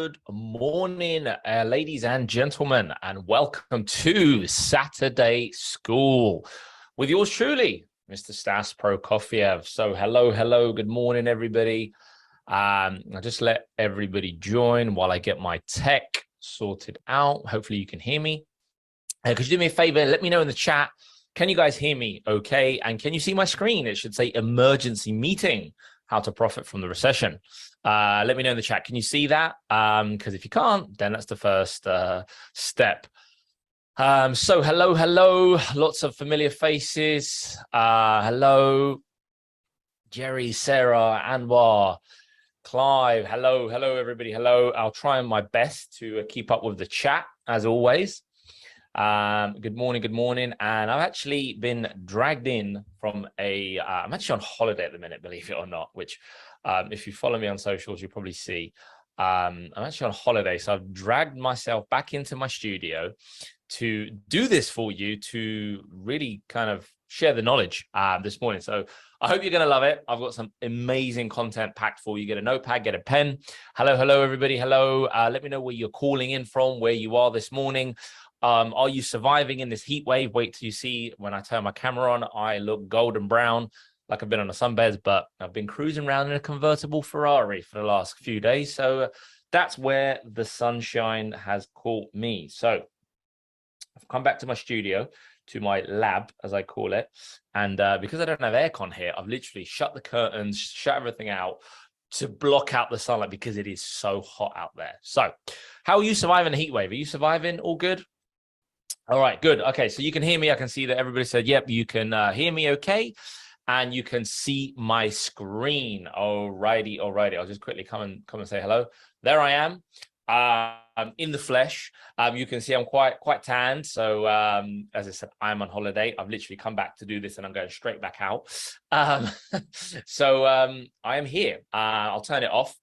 Good morning, ladies and gentlemen, and welcome to Saturday School with yours truly, Mr. Stas Prokofiev. So hello, good morning, everybody. I'll just let everybody join while I get my tech sorted out. Hopefully you can hear me. Could you do me a favor? Let me know in the chat. Can you guys hear me okay? And can you see my screen? It should say emergency meeting, how to profit from the recession. Let me know in the chat. Can you see that? Because if you can't, then that's the first step. So hello. Lots of familiar faces. Hello, Jerry, Sarah, Anwar, Clive. Hello, everybody. Hello. I'll try my best to keep up with the chat as always. Good morning. And I've actually been dragged in from I'm actually on holiday at the minute, believe it or not, which if you follow me on socials, you'll probably see. I'm actually on holiday. So I've dragged myself back into my studio to do this for you, to really kind of share the knowledge this morning. So I hope you're going to love it. I've got some amazing content packed for you. Get a notepad, get a pen. Hello, everybody. Hello. Let me know where you're calling in from, where you are this morning. Are you surviving in this heat wave? Wait till you see when I turn my camera on, I look golden brown, like I've been on a sunbed, but I've been cruising around in a convertible Ferrari for the last few days. So that's where the sunshine has caught me. So I've come back to my studio, to my lab, as I call it. And because I don't have aircon here, I've literally shut the curtains, shut everything out to block out the sunlight because it is so hot out there. So how are you surviving the heat wave? Are you surviving? All good? All right, good. Okay, so you can hear me. I can see that everybody said, yep, you can hear me okay. And you can see my screen. Alrighty. I'll just quickly come and say hello. There I am. I'm in the flesh. You can see I'm quite tanned. So as I said, I'm on holiday. I've literally come back to do this and I'm going straight back out. So I am here. I'll turn it off.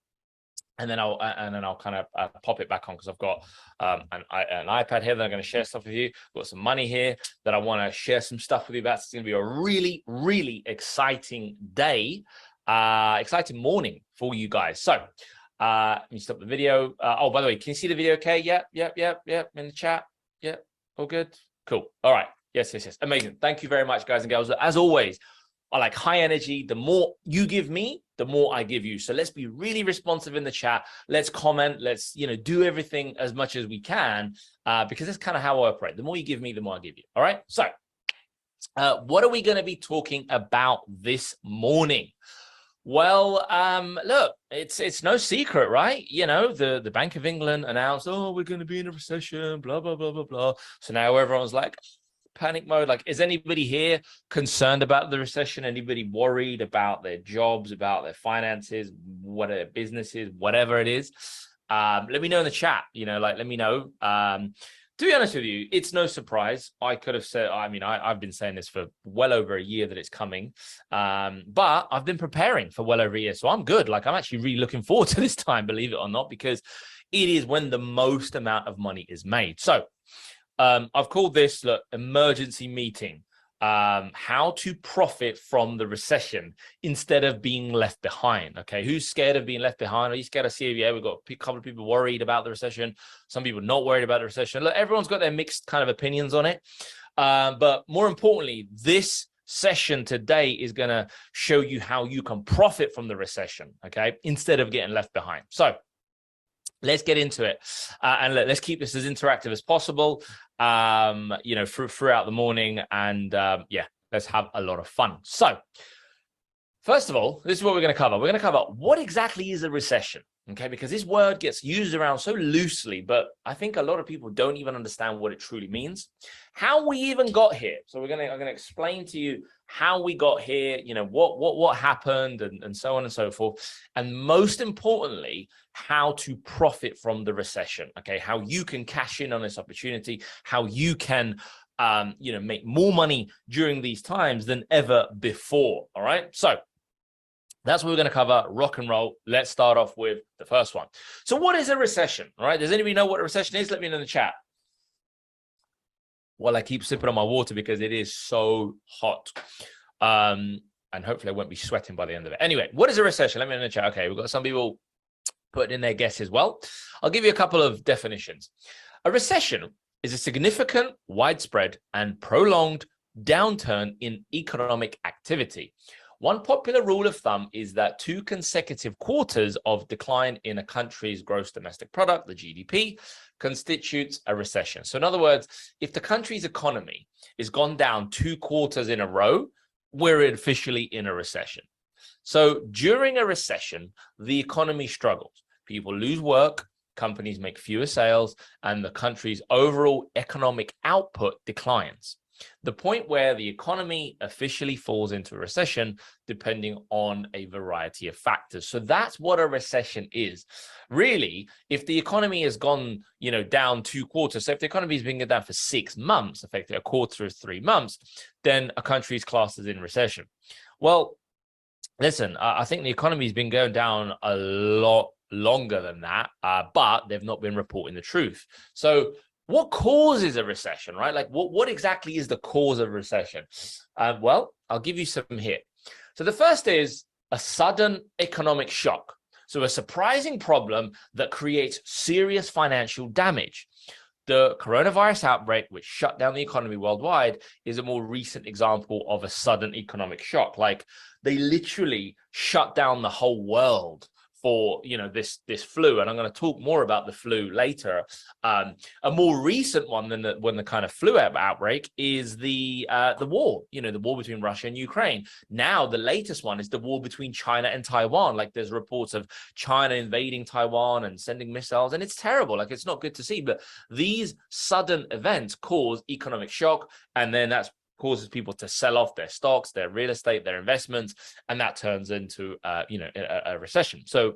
And then I'll kind of pop it back on because I've got an iPad here that I'm going to share stuff with you. I've got some money here that I want to share some stuff with you about. It's going to be a really exciting day, exciting morning for you guys. So let me stop the video. Oh, by the way, can you see the video okay? Yep. In the chat. Yep. All good. Cool. All right. Yes. Amazing. Thank you very much, guys and girls. As always, I like high energy. The more you give me, the more I give you. So let's be really responsive in the chat. Let's comment. Let's, do everything as much as we can because that's kind of how I operate. The more you give me, the more I give you. All right. So what are we going to be talking about this morning? Well, look, it's no secret, right? The Bank of England announced, oh, we're going to be in a recession, blah, blah, blah, blah, blah. So now everyone's like, panic mode. Like, is anybody here concerned about the recession? Anybody worried about their jobs, about their finances, what their businesses, whatever it is? Let me know in the chat. Let me know. To be honest with you, it's no surprise. I could have said, I've been saying this for well over a year that it's coming, but I've been preparing for well over a year, so I'm good. Like, I'm actually really looking forward to this time, believe it or not, because it is when the most amount of money is made. So I've called this emergency meeting, how to profit from the recession instead of being left behind. Okay, who's scared of being left behind? Are you scared of CVA? We've got a couple of people worried about the recession, some people not worried about the recession. Look, everyone's got their mixed kind of opinions on it, but more importantly, this session today is going to show you how you can profit from the recession, okay, instead of getting left behind. So let's get into it, and let's keep this as interactive as possible, throughout the morning, and let's have a lot of fun. So first of all, this is what we're going to cover. We're going to cover what exactly is a recession, okay? Because this word gets used around so loosely, but I think a lot of people don't even understand what it truly means, how we even got here. So I'm going to explain to you how we got here, what happened, and so on and so forth. And most importantly, how to profit from the recession, okay? How you can cash in on this opportunity, how you can, make more money during these times than ever before, all right? So that's what we're going to cover. Rock and roll. Let's start off with the first one. So what is a recession, all right? Does anybody know what a recession is? Let me know in the chat. Well, I keep sipping on my water because it is so hot. And hopefully I won't be sweating by the end of it. Anyway, what is a recession? Let me know in the chat. Okay, we've got some people put in their guesses. Well, I'll give you a couple of definitions. A recession is a significant, widespread, and prolonged downturn in economic activity. One popular rule of thumb is that 2 consecutive quarters of decline in a country's gross domestic product, the GDP, constitutes a recession. So in other words, if the country's economy is gone down 2 quarters in a row, we're officially in a recession. So during a recession, the economy struggles. People lose work, companies make fewer sales, and the country's overall economic output declines. The point where the economy officially falls into a recession, depending on a variety of factors. So that's what a recession is. Really, if the economy has gone, down 2 quarters, so if the economy has been down for 6 months, effectively a quarter is 3 months, then a country's classed as in recession. Well, listen, I think the economy has been going down a lot longer than that, but they've not been reporting the truth. So what causes a recession, right? Like what exactly is the cause of recession? Well, I'll give you some here. So the first is a sudden economic shock. So a surprising problem that creates serious financial damage. The coronavirus outbreak, which shut down the economy worldwide, is a more recent example of a sudden economic shock. Like they literally shut down the whole world for this flu, and I'm going to talk more about the flu later. A more recent one than the kind of flu outbreak is the war, the war between Russia and Ukraine. Now the latest one is the war between China and Taiwan. Like there's reports of China invading Taiwan and sending missiles, and it's terrible. Like it's not good to see. But these sudden events cause economic shock, and then that's causes people to sell off their stocks, their real estate, their investments, and that turns into a recession. So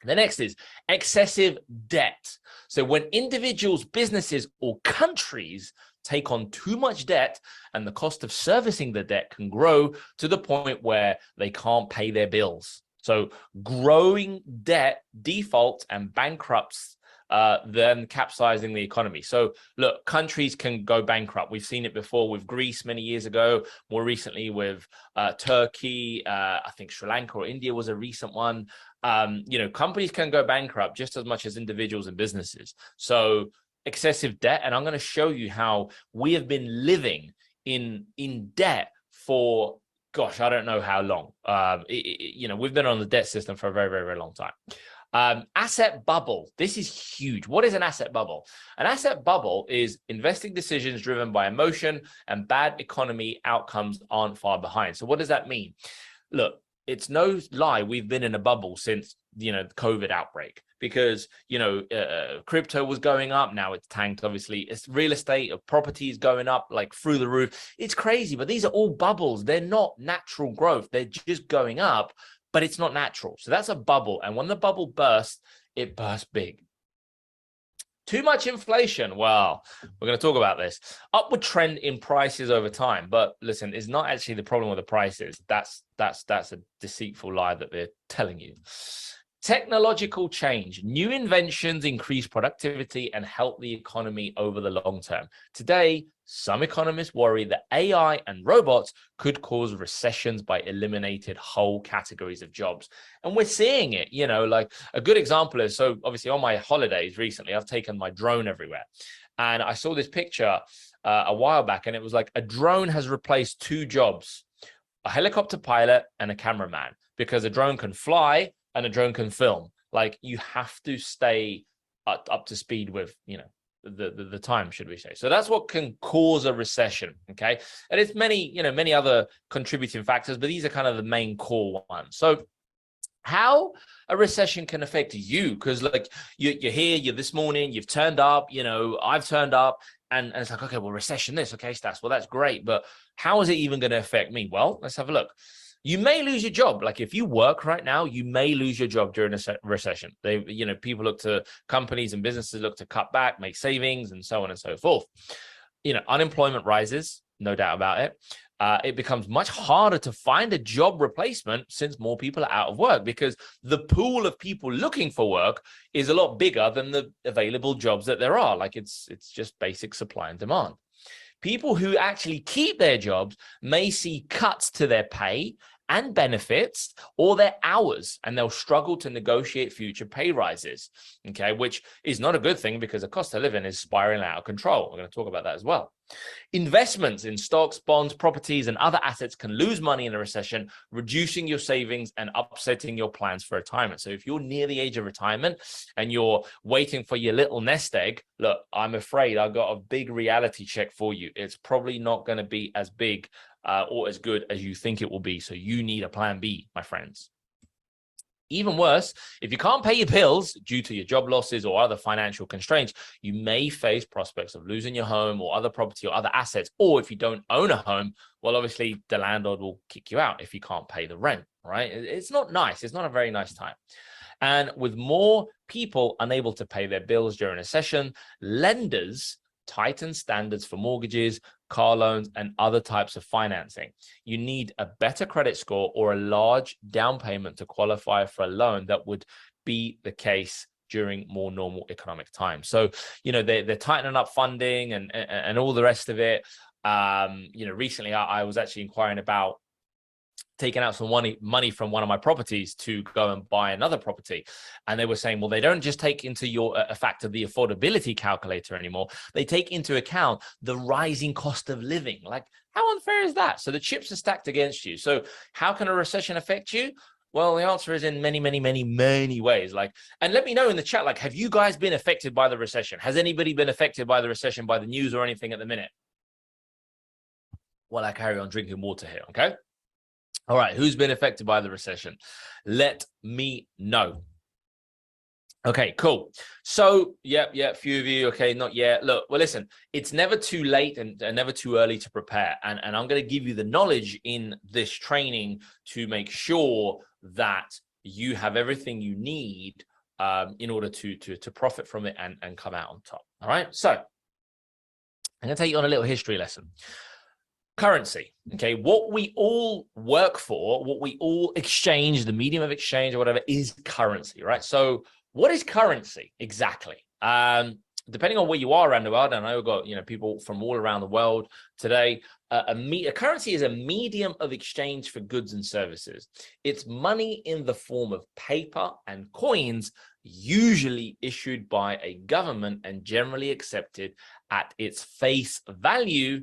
the next is excessive debt. So when individuals, businesses, or countries take on too much debt, and the cost of servicing the debt can grow to the point where they can't pay their bills. So growing debt defaults and bankrupts, then capsizing the economy. So look, countries can go bankrupt. We've seen it before with Greece many years ago, more recently with Turkey, I think Sri Lanka or India was a recent one. Companies can go bankrupt just as much as individuals and businesses. So excessive debt, and I'm going to show you how we have been living in debt for, gosh, I don't know how long. We've been on the debt system for a very, very, very long time. Asset bubble. This is huge. What is an asset bubble? An asset bubble is investing decisions driven by emotion, and bad economy outcomes aren't far behind. So what does that mean? Look, it's no lie. We've been in a bubble since, the COVID outbreak, because, crypto was going up. Now it's tanked. Obviously, it's real estate, property is going up like through the roof. It's crazy, but these are all bubbles. They're not natural growth. They're just going up, but it's not natural. So that's a bubble. And when the bubble bursts, it bursts big. Too much inflation. Well, we're going to talk about this. Upward trend in prices over time. But listen, it's not actually the problem with the prices. That's a deceitful lie that they're telling you. Technological change. New inventions increase productivity and help the economy over the long term. Today, some economists worry that AI and robots could cause recessions by eliminating whole categories of jobs. And we're seeing it, like a good example is, so obviously on my holidays recently, I've taken my drone everywhere. And I saw this picture a while back, and it was like a drone has replaced 2 jobs, a helicopter pilot and a cameraman, because a drone can fly and a drone can film. Like you have to stay up to speed with, the time, should we say. So that's what can cause a recession. Okay. And it's many other contributing factors, but these are kind of the main core ones. So how a recession can affect you, because like you're here, you're this morning, you've turned up, I've turned up, and it's like, okay, well, recession this, okay, Stas, well, that's great, but how is it even going to affect me? Well, let's have a look. You may lose your job. Like if you work right now, you may lose your job during a recession. People look to, companies and businesses look to cut back, make savings, and so on and so forth. Unemployment rises, no doubt about it. It becomes much harder to find a job replacement since more people are out of work, because the pool of people looking for work is a lot bigger than the available jobs that there are. Like it's just basic supply and demand. People who actually keep their jobs may see cuts to their pay and benefits or their hours, and they'll struggle to negotiate future pay rises, okay, which is not a good thing because the cost of living is spiraling out of control. We're going to talk about that as well. Investments in stocks, bonds, properties, and other assets can lose money in a recession, reducing your savings and upsetting your plans for retirement. So if you're near the age of retirement and you're waiting for your little nest egg, look, I'm afraid I've got a big reality check for you. It's probably not going to be as big or as good as you think it will be. So you need a plan B, my friends. Even worse, if you can't pay your bills due to your job losses or other financial constraints, you may face prospects of losing your home or other property or other assets. Or if you don't own a home, well, obviously the landlord will kick you out if you can't pay the rent, right? It's not nice. It's not a very nice time. And with more people unable to pay their bills during a recession, lenders tighten standards for mortgages, car loans, and other types of financing. You need a better credit score or a large down payment to qualify for a loan. That would be the case during more normal economic times. So, you know, they're tightening up funding and all the rest of it. You know, recently I was actually inquiring about taking out some money from one of my properties to go and buy another property. And they were saying, well, they don't just take into a factor the affordability calculator anymore. They take into account the rising cost of living. Like, how unfair is that? So the chips are stacked against you. So how can a recession affect you? Well, the answer is in many, many, many, many ways. Like, and let me know in the chat, like, have you guys been affected by the recession? Has anybody been affected by the recession, by the news or anything at the minute? Well, I carry on drinking water here, okay? All right, who's been affected by the recession? Let me know. Okay, cool. So, yeah, few of you, okay, not yet. Look, well, listen, it's never too late and never too early to prepare. And I'm going to give you the knowledge in this training to make sure that you have everything you need in order to profit from it and come out on top. All right, so I'm going to take you on a little history lesson. Currency, okay, what we all work for, what we all exchange, the medium of exchange or whatever, is currency, right? So what is currency exactly? Depending on where you are around the world, and I know we've got, you know, people from all around the world today, a currency is a medium of exchange for goods and services. It's money in the form of paper and coins, usually issued by a government and generally accepted at its face value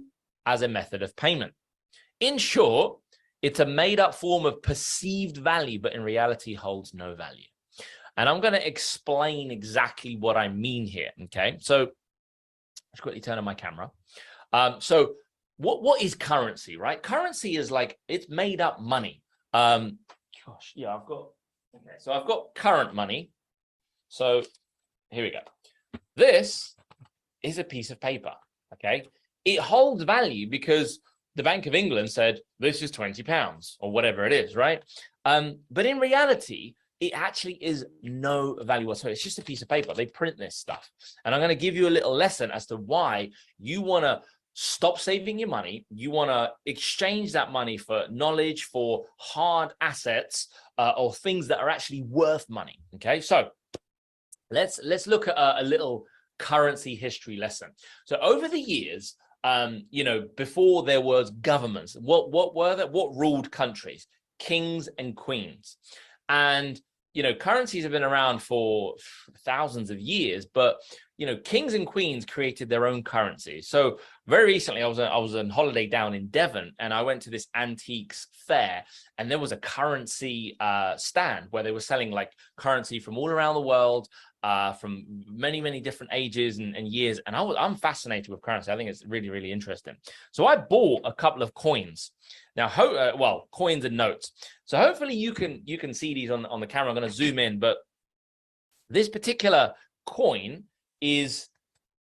as a method of payment. In short, it's a made-up form of perceived value, but in reality holds no value. And I'm going to explain exactly what I mean here, okay? So let's quickly turn on my camera. So what is currency, right? Currency is like, it's made-up money. Gosh, yeah, I've got current money. So here we go. This is a piece of paper, okay? It holds value because the Bank of England said, this is £20 or whatever it is, right? But in reality, it actually is no value whatsoever. It's just a piece of paper. They print this stuff. And I'm going to give you a little lesson as to why you want to stop saving your money. You want to exchange that money for knowledge, for hard assets, or things that are actually worth money, okay? So let's look at a little currency history lesson. So over the years, you know, before there was governments, what were that? What ruled countries? Kings and queens. And, you know, currencies have been around for thousands of years, but, you know, kings and queens created their own currency. So very recently, I was on holiday down in Devon, and I went to this antiques fair, and there was a currency stand where they were selling like currency from all around the world, from many, many different ages and years. And I'm fascinated with currency. I think it's really, really interesting. So I bought a couple of coins. Now, coins and notes. So hopefully you can see these on the camera. I'm going to zoom in, but this particular coin is,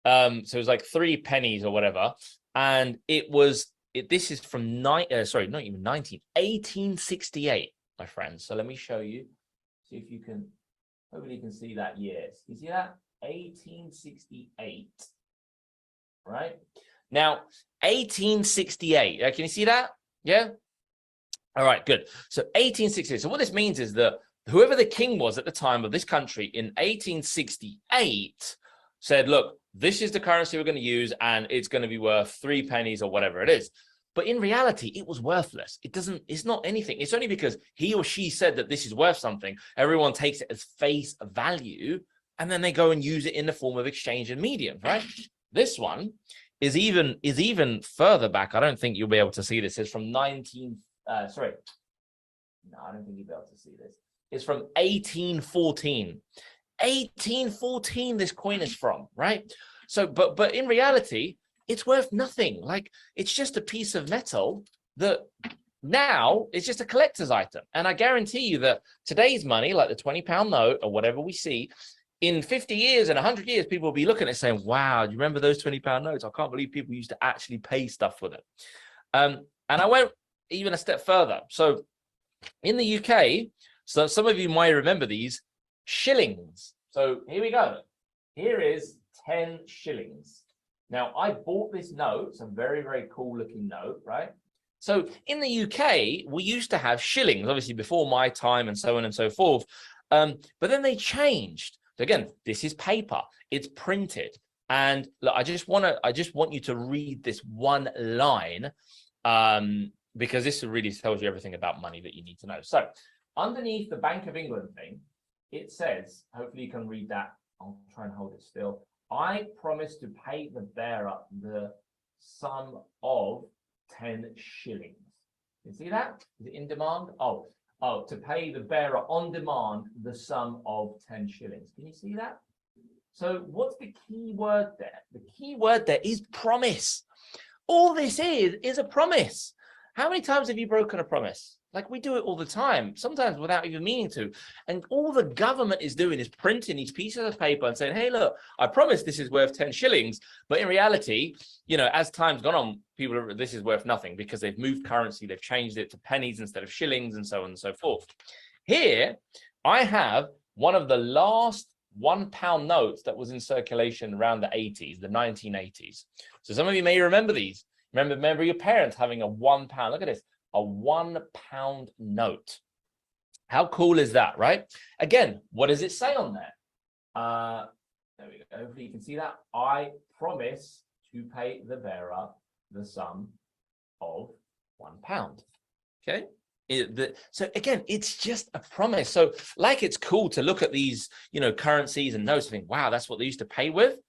so it was like 3 pennies or whatever. And this is from 1868, my friends. So let me show you, see if you can. Hopefully you can see that, yes. You see that? 1868, right? Now, 1868, can you see that? Yeah? All right, good. So 1868. So what this means is that whoever the king was at the time of this country in 1868 said, look, this is the currency we're going to use, and it's going to be worth 3 pennies or whatever it is. But in reality, it was worthless. It's not anything. It's only because he or she said that this is worth something. Everyone takes it as face value, and then they go and use it in the form of exchange and mediums, right? This one is even further back. I don't think you'll be able to see this. It's from no, I don't think you'll be able to see this. It's from 1814. 1814, this coin is from, right? So, but in reality, it's worth nothing. Like, it's just a piece of metal that now it's just a collector's item. And I guarantee you that today's money, like the £20 note or whatever we see, in 50 years and 100 years, people will be looking at it saying, wow, do you remember those £20 notes? I can't believe people used to actually pay stuff with it. And I went even a step further. So in the UK, so some of you might remember these shillings. So here we go. Here is 10 shillings. Now, I bought this note. It's a very, very cool looking note, right? So in the UK, we used to have shillings, obviously before my time and so on and so forth. But then they changed. So again, this is paper. It's printed. And look, I just want you to read this one line because this really tells you everything about money that you need to know. So underneath the Bank of England thing, it says, hopefully you can read that. I'll try and hold it still. I promise to pay the bearer the sum of 10 shillings. You see that? Is it in demand? Oh, to pay the bearer on demand the sum of 10 shillings. Can you see that? So what's the key word there? The key word there is promise. All this is a promise. How many times have you broken a promise? Like, we do it all the time, sometimes without even meaning to. And all the government is doing is printing these pieces of paper and saying, hey, look, I promise this is worth 10 shillings. But in reality, you know, as time's gone on, people are, this is worth nothing because they've moved currency. They've changed it to pennies instead of shillings and so on and so forth. Here, I have one of the last £1 notes that was in circulation around the 80s, the 1980s. So some of you may remember these. Remember your parents having a £1. Look at this. A £1 note. How cool is that, right? Again, what does it say on there? There we go. Hopefully you can see that. I promise to pay the bearer the sum of £1. Okay. So again, it's just a promise. So like, it's cool to look at these, you know, currencies and notes and think, wow, that's what they used to pay with.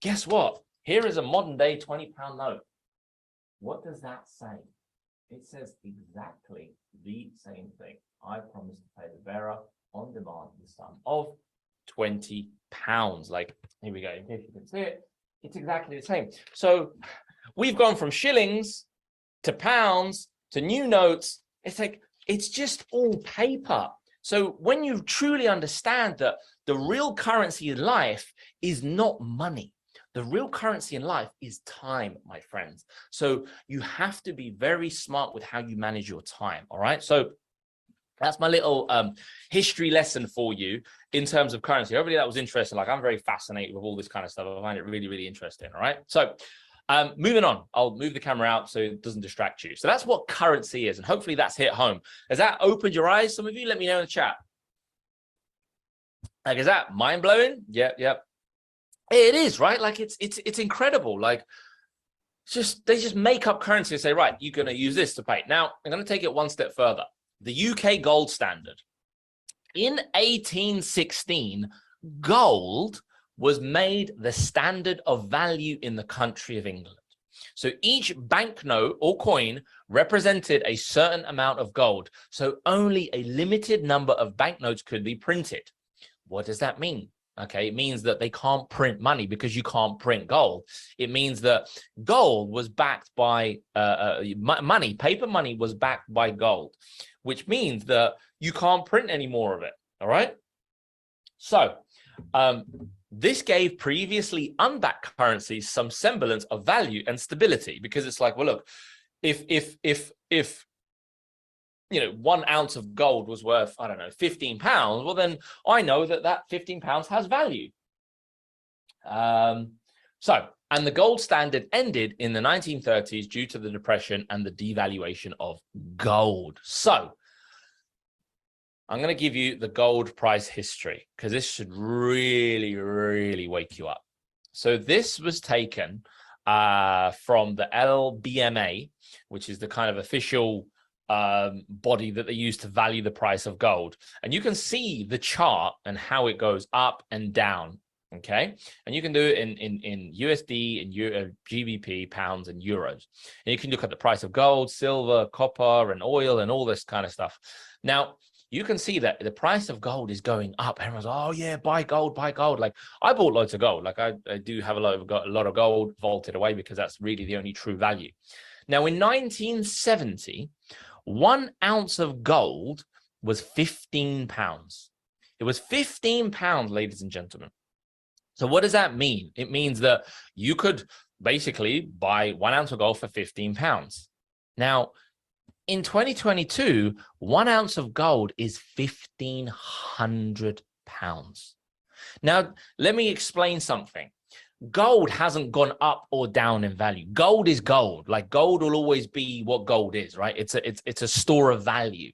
Guess what? Here is a modern day £20 note. What does that say? It says exactly the same thing. I promise to pay the bearer on demand the sum of £20. Like, here we go. In case you can see it, it's exactly the same. So we've gone from shillings to pounds to new notes. It's like, it's just all paper. So when you truly understand that the real currency in life is not money, the real currency in life is time, my friends. So you have to be very smart with how you manage your time. All right. So that's my little history lesson for you in terms of currency. Hopefully that was interesting. Like, I'm very fascinated with all this kind of stuff. I find it really, really interesting. All right. So moving on, I'll move the camera out so it doesn't distract you. So that's what currency is. And hopefully that's hit home. Has that opened your eyes? Some of you, let me know in the chat. Like, is that mind blowing? Yep. Yep. It is, right? Like, it's incredible. Like, they just make up currency and say, right, you're going to use this to pay. Now, I'm going to take it one step further. The UK gold standard. In 1816, gold was made the standard of value in the country of England. So each banknote or coin represented a certain amount of gold. So only a limited number of banknotes could be printed. What does that mean? Okay, it means that they can't print money because you can't print gold. It means that gold was backed by money. Paper money was backed by gold, which means that you can't print any more of it. All right. So this gave previously unbacked currencies some semblance of value and stability, because it's like, well, look, if you know, 1 ounce of gold was worth, I don't know, £15, well, then I know that that £15 has value. And the gold standard ended in the 1930s due to the depression and the devaluation of gold. So I'm going to give you the gold price history, because this should really, really wake you up. So this was taken from the LBMA, which is the kind of official body that they use to value the price of gold. And you can see the chart and how it goes up and down. Okay. And you can do it in USD, in GBP, pounds, and euros. And you can look at the price of gold, silver, copper, and oil, and all this kind of stuff. Now, you can see that the price of gold is going up. Everyone's, oh yeah, buy gold, buy gold. Like I bought loads of gold. Like I do have a lot of gold vaulted away because that's really the only true value. Now, in 1970, 1 ounce of gold was £15. It was £15, ladies and gentlemen. So what does that mean? It means that you could basically buy 1 ounce of gold for £15. Now, in 2022, 1 ounce of gold is £1,500. Now, let me explain something. Gold hasn't gone up or down in value. Gold is gold. Like gold will always be what gold is, right? It's a store of value.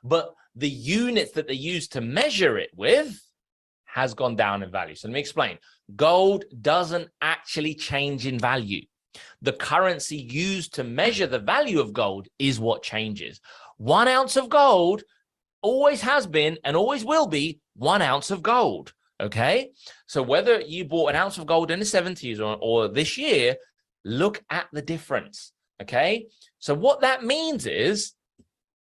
But the units that they use to measure it with has gone down in value. So let me explain. Gold doesn't actually change in value. The currency used to measure the value of gold is what changes. 1 ounce of gold always has been and always will be 1 ounce of gold. Okay. So whether you bought an ounce of gold in the 70s or this year, look at the difference. Okay. So what that means is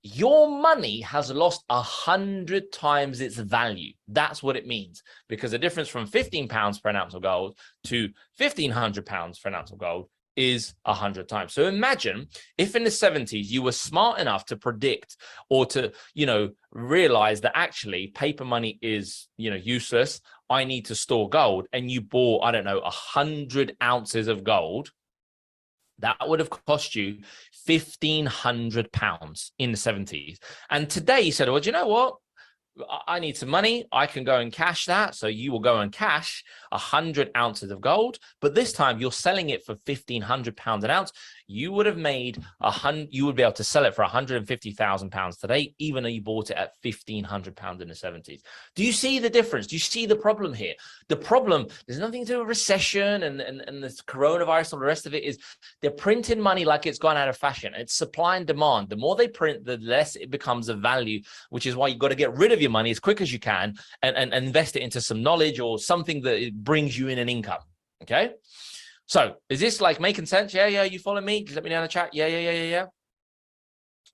your money has lost 100 times its value. That's what it means, because the difference from £15 for an ounce of gold to £1,500 for an ounce of gold is 100 times. So imagine if in the 70s you were smart enough to predict or to, realize that actually paper money is, useless. I need to store gold. And you bought, 100 ounces of gold. That would have cost you £1,500 in the 70s. And today you said, well, do you know what? I need some money. I can go and cash that. So you will go and cash 100 ounces of gold. But this time you're selling it for £1,500 an ounce. You would have made you would be able to sell it for £150,000 today, even though you bought it at £1,500 in the 70s. Do you see the difference? Do you see the problem here? The problem, there's nothing to do with recession and this coronavirus and the rest of it is they're printing money like it's gone out of fashion. It's supply and demand. The more they print, the less it becomes of value, which is why you've got to get rid of your money as quick as you can and invest it into some knowledge or something that it brings you in an income. Okay. So is this like making sense? Yeah. You follow me? Just let me know in the chat. Yeah.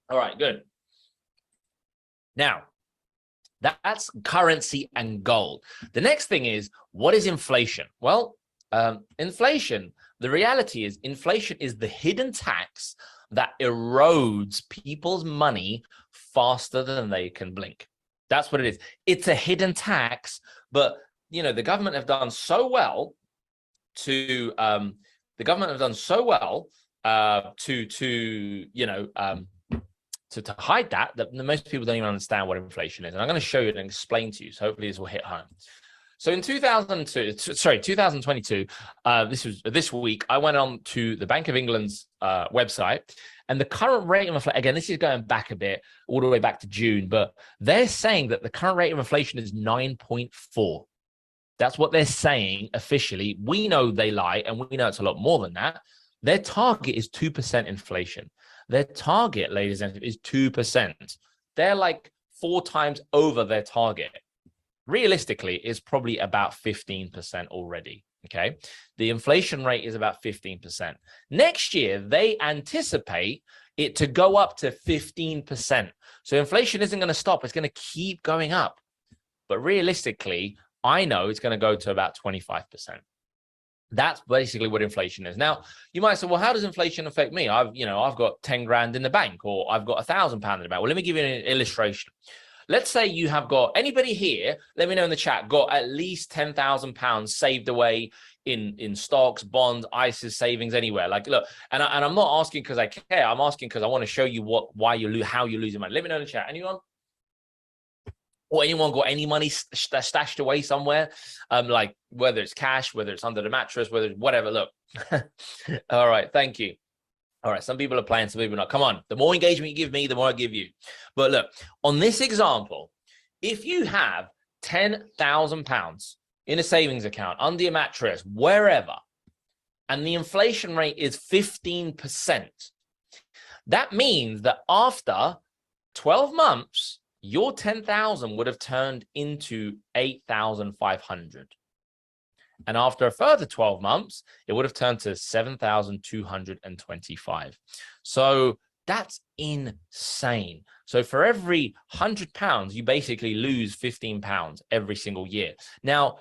All right, good. Now, that's currency and gold. The next thing is, what is inflation? Well, inflation, the reality is inflation is the hidden tax that erodes people's money faster than they can blink. That's what it is. It's a hidden tax, but the government have done so well to hide that most people don't even understand what inflation is. And I'm going to show you and explain to you. So hopefully this will hit home. So in 2022, this week, I went on to the Bank of England's website, and the current rate of inflation, again, this is going back a bit, all the way back to June, but they're saying that the current rate of inflation is 9.4. That's what they're saying officially. We know they lie, and we know it's a lot more than that. Their target is 2% inflation. Their target, ladies and gentlemen, is 2%. They're like 4 times over their target. Realistically, it's probably about 15% already. Okay. The inflation rate is about 15%. Next year, they anticipate it to go up to 15%. So inflation isn't going to stop. It's going to keep going up. But realistically, I know it's going to go to about 25%. That's basically what inflation is. Now, you might say, well, how does inflation affect me? I've got 10 grand in the bank, or I've got £1,000 in the bank. Well, let me give you an illustration. Let's say you have got, anybody here, let me know in the chat, got at least £10,000 saved away in stocks, bonds, ISAs, savings, anywhere. Like, look, and I'm not asking because I care. I'm asking because I want to show you how you're losing money. Let me know in the chat. Anyone? Or anyone got any money stashed away somewhere? Like whether it's cash, whether it's under the mattress, whether it's whatever. Look. All right. Thank you. All right. Some people are playing, some people are not. Come on. The more engagement you give me, the more I give you. But look, on this example, if you have £10,000 in a savings account, under your mattress, wherever, and the inflation rate is 15%. That means that after 12 months, your 10,000 would have turned into 8,500. And after a further 12 months, it would have turned to 7,225. So that's insane. So for every £100, you basically lose £15 every single year. Now,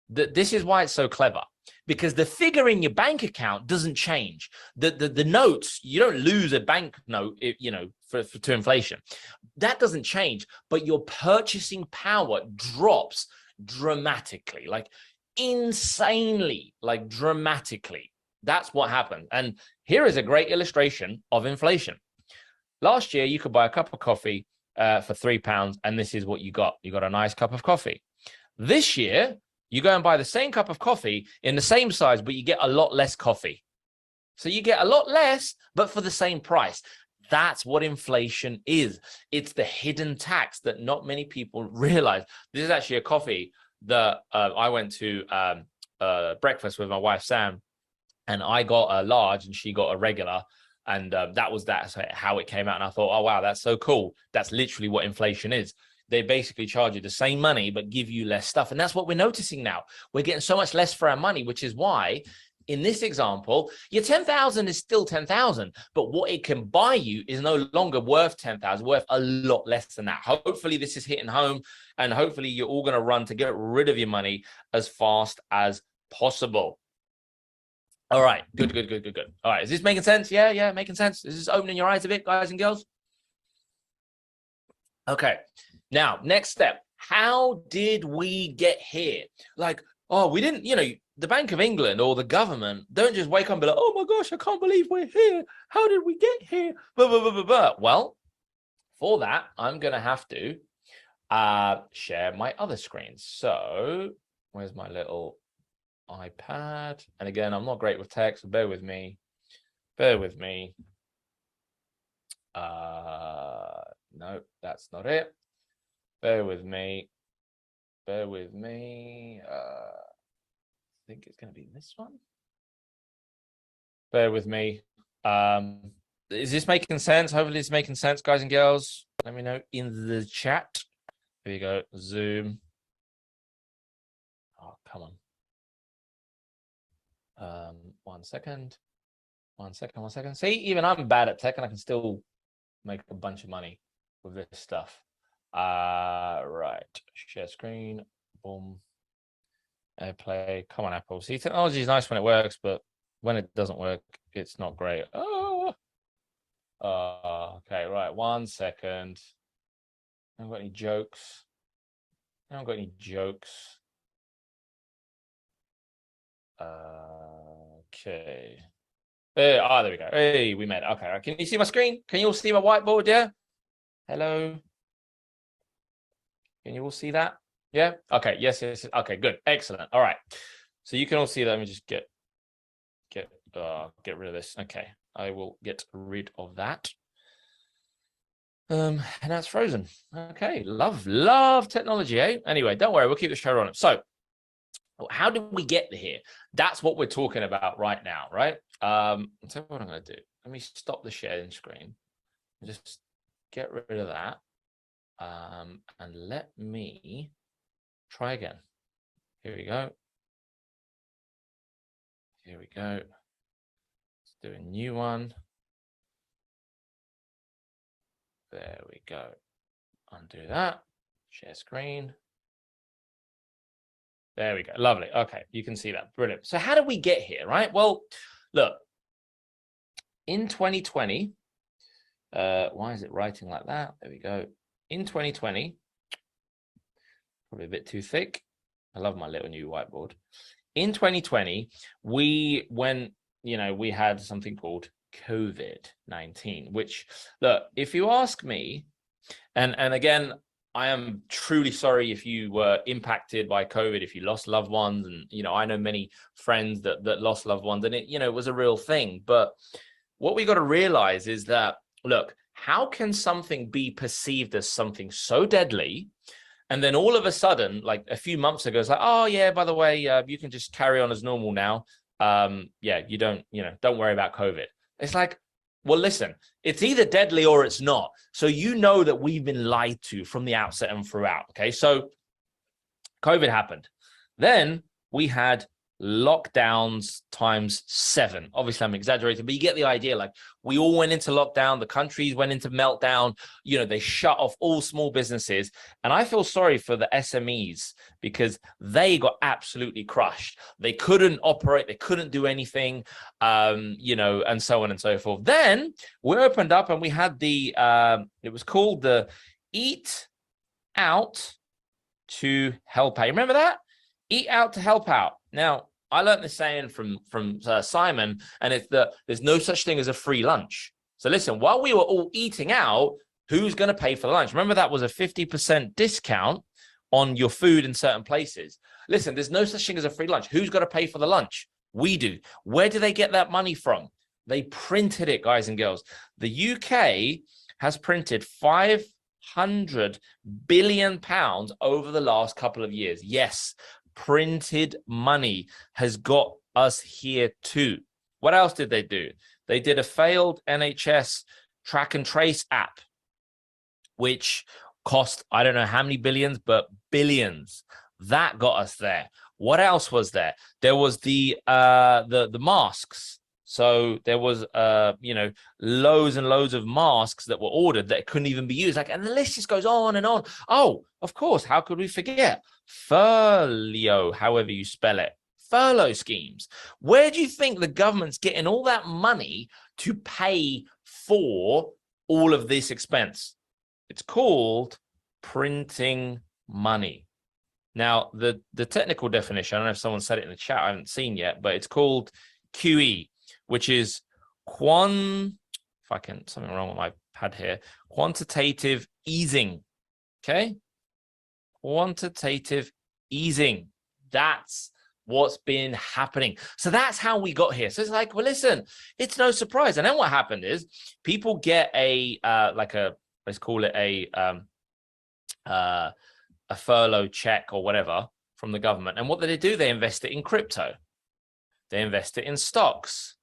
this is why it's so clever, because the figure in your bank account doesn't change. The notes, you don't lose a bank note, to inflation. That doesn't change, but your purchasing power drops dramatically, like insanely, like dramatically. That's what happened. And here is a great illustration of inflation. Last year, you could buy a cup of coffee for £3, and this is what you got. You got a nice cup of coffee. This year, you go and buy the same cup of coffee in the same size, but you get a lot less coffee. So you get a lot less, but for the same price. That's what inflation is. It's the hidden tax that not many people realize. This is actually a coffee that I went to breakfast with my wife, Sam, and I got a large and she got a regular. And that's how it came out. And I thought, oh, wow, that's so cool. That's literally what inflation is. They basically charge you the same money, but give you less stuff. And that's what we're noticing now. We're getting so much less for our money, which is why in this example, your 10,000 is still 10,000, but what it can buy you is no longer worth 10,000, worth a lot less than that. Hopefully this is hitting home, and hopefully you're all going to run to get rid of your money as fast as possible. All right, good. All right, is this making sense? Yeah, making sense. Is this opening your eyes a bit, guys and girls? Okay, now, next step. How did we get here? Like, oh, we didn't, the Bank of England or the government don't just wake up and be like, oh my gosh, I can't believe we're here. How did we get here? Well, for that, I'm going to have to share my other screen. So where's my little iPad? And again, I'm not great with tech, so bear with me. No, that's not it. Bear with me. I think it's going to be this one. Bear with me. Is this making sense? Hopefully it's making sense, guys and girls. Let me know in the chat. Here you go. Zoom. Oh, come on. 1 second. See, even I'm bad at tech and I can still make a bunch of money with this stuff. Right. Share screen. Boom. AirPlay. Come on, Apple. See, technology is nice when it works, but when it doesn't work, it's not great. Okay, right. 1 second. I haven't got any jokes. Okay. There we go. Hey, we made it. Okay. Can you see my screen? Can you all see my whiteboard? Yeah. Hello. Can you all see that? Yeah. Okay. Yes. Okay. Good. Excellent. All right. So you can all see that. Let me just get rid of this. Okay. I will get rid of that. And that's frozen. Okay. Love technology, eh? Anyway, don't worry. We'll keep the show on. So how did we get here? That's what we're talking about right now, right? I'll tell you what I'm going to do. Let me stop the sharing screen. Just get rid of that. And let me try again. Here we go. Let's do a new one. There we go. Undo that. Share screen. There we go. Lovely. Okay, you can see that. Brilliant. So how did we get here, right? Well, look, in 2020, why is it writing like that? There we go. In 2020, probably a bit too thick. I love my little new whiteboard. In 2020, we had something called COVID-19, which, look, if you ask me, and again, I am truly sorry if you were impacted by COVID, if you lost loved ones. And, I know many friends that lost loved ones, and it was a real thing. But what we got to realize is that, look, how can something be perceived as something so deadly? And then all of a sudden, like a few months ago, it's like, oh, yeah, by the way, you can just carry on as normal now. yeah, you don't worry about COVID. It's like, well, listen, it's either deadly or it's not. So you know that we've been lied to from the outset and throughout. Okay, so COVID happened. Then we had lockdowns times 7. Obviously, I'm exaggerating, but you get the idea. Like, we all went into lockdown. The countries went into meltdown. They shut off all small businesses. And I feel sorry for the SMEs because they got absolutely crushed. They couldn't operate. They couldn't do anything, and so on and so forth. Then we opened up and we had it was called the Eat Out to Help Out. You remember that? Eat out to help out. Now, I learned this saying from Simon, and it's that there's no such thing as a free lunch. So listen, while we were all eating out, who's going to pay for the lunch? Remember, that was a 50% discount on your food in certain places. Listen, there's no such thing as a free lunch. Who's going to pay for the lunch? We do. Where do they get that money from? They printed it, guys and girls. The UK has printed 500 billion pounds over the last couple of years. Yes, printed money has got us here too. What else did they do? They did a failed NHS track and trace app, which cost, I don't know how many billions, but billions. That got us there. What else was there? There was the masks. So there was, loads and loads of masks that were ordered that couldn't even be used. And the list just goes on and on. Oh, of course. How could we forget? Furlough, however you spell it. Furlough schemes. Where do you think the government's getting all that money to pay for all of this expense? It's called printing money. Now, the technical definition, I don't know if someone said it in the chat, I haven't seen yet, but it's called QE, which is something wrong with my pad here, quantitative easing. Okay? Quantitative easing. That's what's been happening. So that's how we got here. So it's like, well, listen, it's no surprise. And then what happened is people get let's call it a furlough check or whatever from the government. And what do? They invest it in crypto. They invest it in stocks.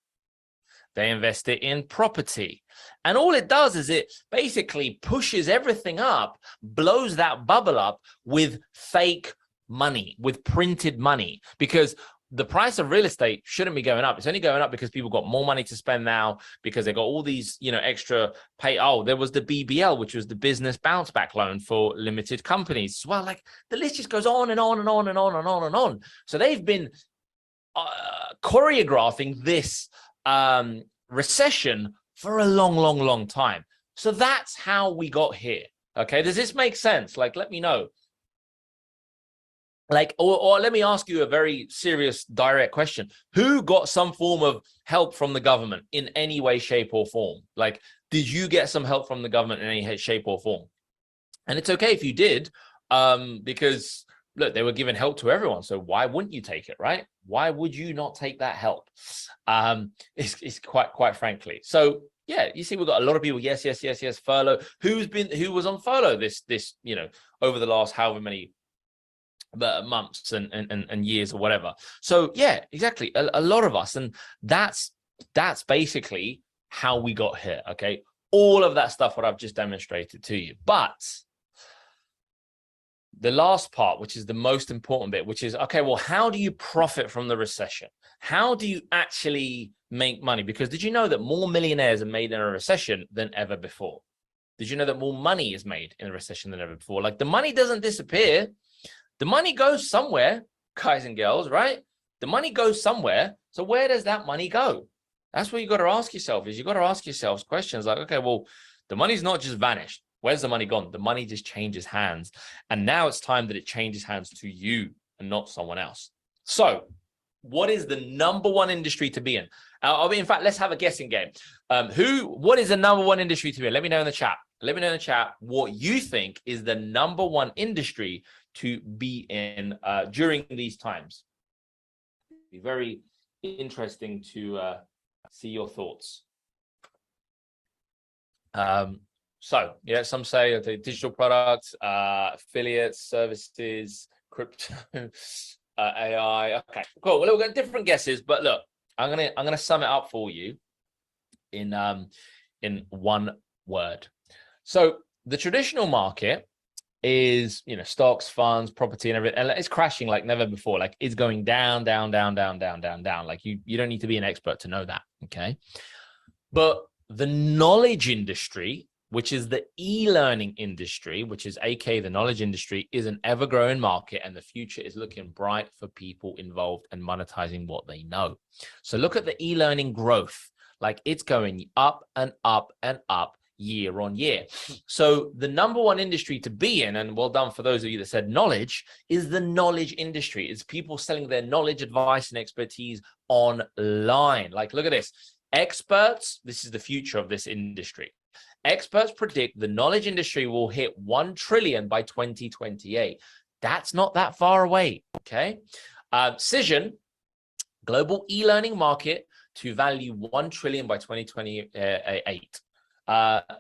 They invest it in property. And all it does is it basically pushes everything up, blows that bubble up with fake money, with printed money, because the price of real estate shouldn't be going up. It's only going up because people got more money to spend now, because they got all these, extra pay. Oh, there was the BBL, which was the business bounce back loan for limited companies. Well, like, the list just goes on and on and on and on and on and on. So they've been choreographing this recession for a long, long, long time. So that's how we got here. Okay, does this make sense? Like, let me know. Like, or let me ask you a very serious, direct question. Who got some form of help from the government in any way, shape, or form? Like, did you get some help from the government in any shape or form? And it's okay if you did, because look, they were giving help to everyone. So why wouldn't you take it, right? Why would you not take that help? It's quite frankly. So yeah, you see, we've got a lot of people. Yes. Furlough. Who was on furlough this over the last however many months and years or whatever. So yeah, exactly. A lot of us, and that's basically how we got here. Okay, all of that stuff what I've just demonstrated to you. But the last part, which is the most important bit, which is, okay, well, how do you profit from the recession? How do you actually make money? Because did you know that more millionaires are made in a recession than ever before? Did you know that more money is made in a recession than ever before? Like, the money doesn't disappear. The money goes somewhere, guys and girls, right? The money goes somewhere. So where does that money go? That's what you got to ask yourself, is you got to ask yourselves questions like, okay, well, the money's not just vanished. Where's the money gone? The money just changes hands. And now it's time that it changes hands to you and not someone else. So what is the number one industry to be in? In fact, let's have a guessing game. What is the number one industry to be in? Let me know in the chat. Let me know in the chat what you think is the number one industry to be in during these times. It'd be very interesting to see your thoughts. So yeah, some say the digital products, affiliates, services, crypto, AI. Okay, cool. Well, we've got different guesses, but look, I'm gonna sum it up for you in one word. So the traditional market is, stocks, funds, property, and everything, and it's crashing like never before. Like it's going down, down, down, down, down, down, down. Like you don't need to be an expert to know that. Okay, but the knowledge industry, which is the e-learning industry, which is aka the knowledge industry, is an ever-growing market, and the future is looking bright for people involved and monetizing what they know. So look at the e-learning growth. Like it's going up and up and up year on year. So the number one industry to be in, and well done for those of you that said knowledge, is the knowledge industry. It's people selling their knowledge, advice, and expertise online. Like, look at this. Experts, this is the future of this industry. Experts predict the knowledge industry will hit 1 trillion by 2028. That's not that far away, okay? Cision, global e-learning market to value 1 trillion by 2028.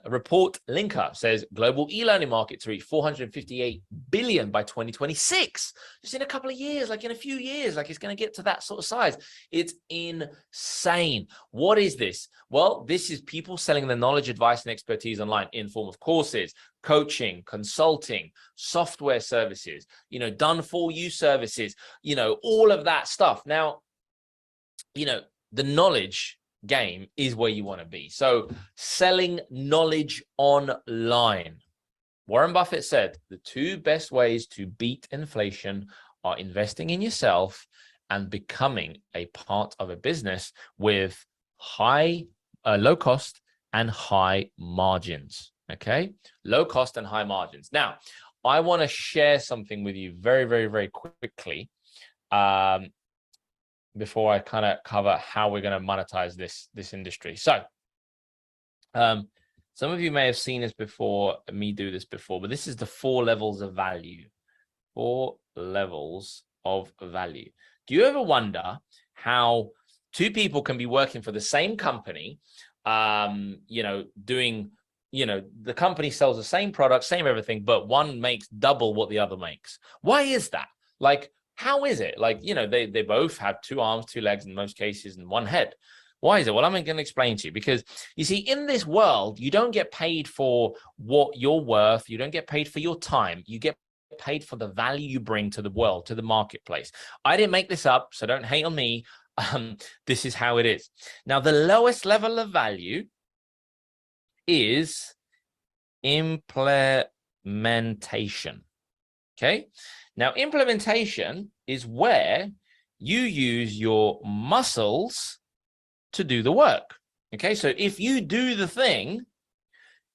Report Linker says global e-learning market to reach 458 billion by 2026. Just in a couple of years, like in a few years, like it's going to get to that sort of size. It's insane. What is this? Well, this is people selling their knowledge, advice, and expertise online in form of courses, coaching, consulting, software services, done for you services, all of that stuff. Now, the knowledge game is where you want to be. So selling knowledge online. Warren Buffett said the two best ways to beat inflation are investing in yourself and becoming a part of a business with low cost and high margins. Okay, low cost and high margins. Now, I want to share something with you very, very, very quickly. Before I kind of cover how we're going to monetize this industry. So some of you may have seen this before, me do this before, but this is the 4 levels of value. 4 levels of value. Do you ever wonder how 2 people can be working for the same company, doing, the company sells the same product, same everything, but one makes double what the other makes? Why is that? Like, how is it? Like, they both have 2 arms, 2 legs in most cases, and 1 head. Why is it? Well, I'm going to explain to you, because you see, in this world, you don't get paid for what you're worth. You don't get paid for your time. You get paid for the value you bring to the world, to the marketplace. I didn't make this up, so don't hate on me. This is how it is. Now, the lowest level of value is implementation. Okay. Now, implementation is where you use your muscles to do the work. Okay. So if you do the thing,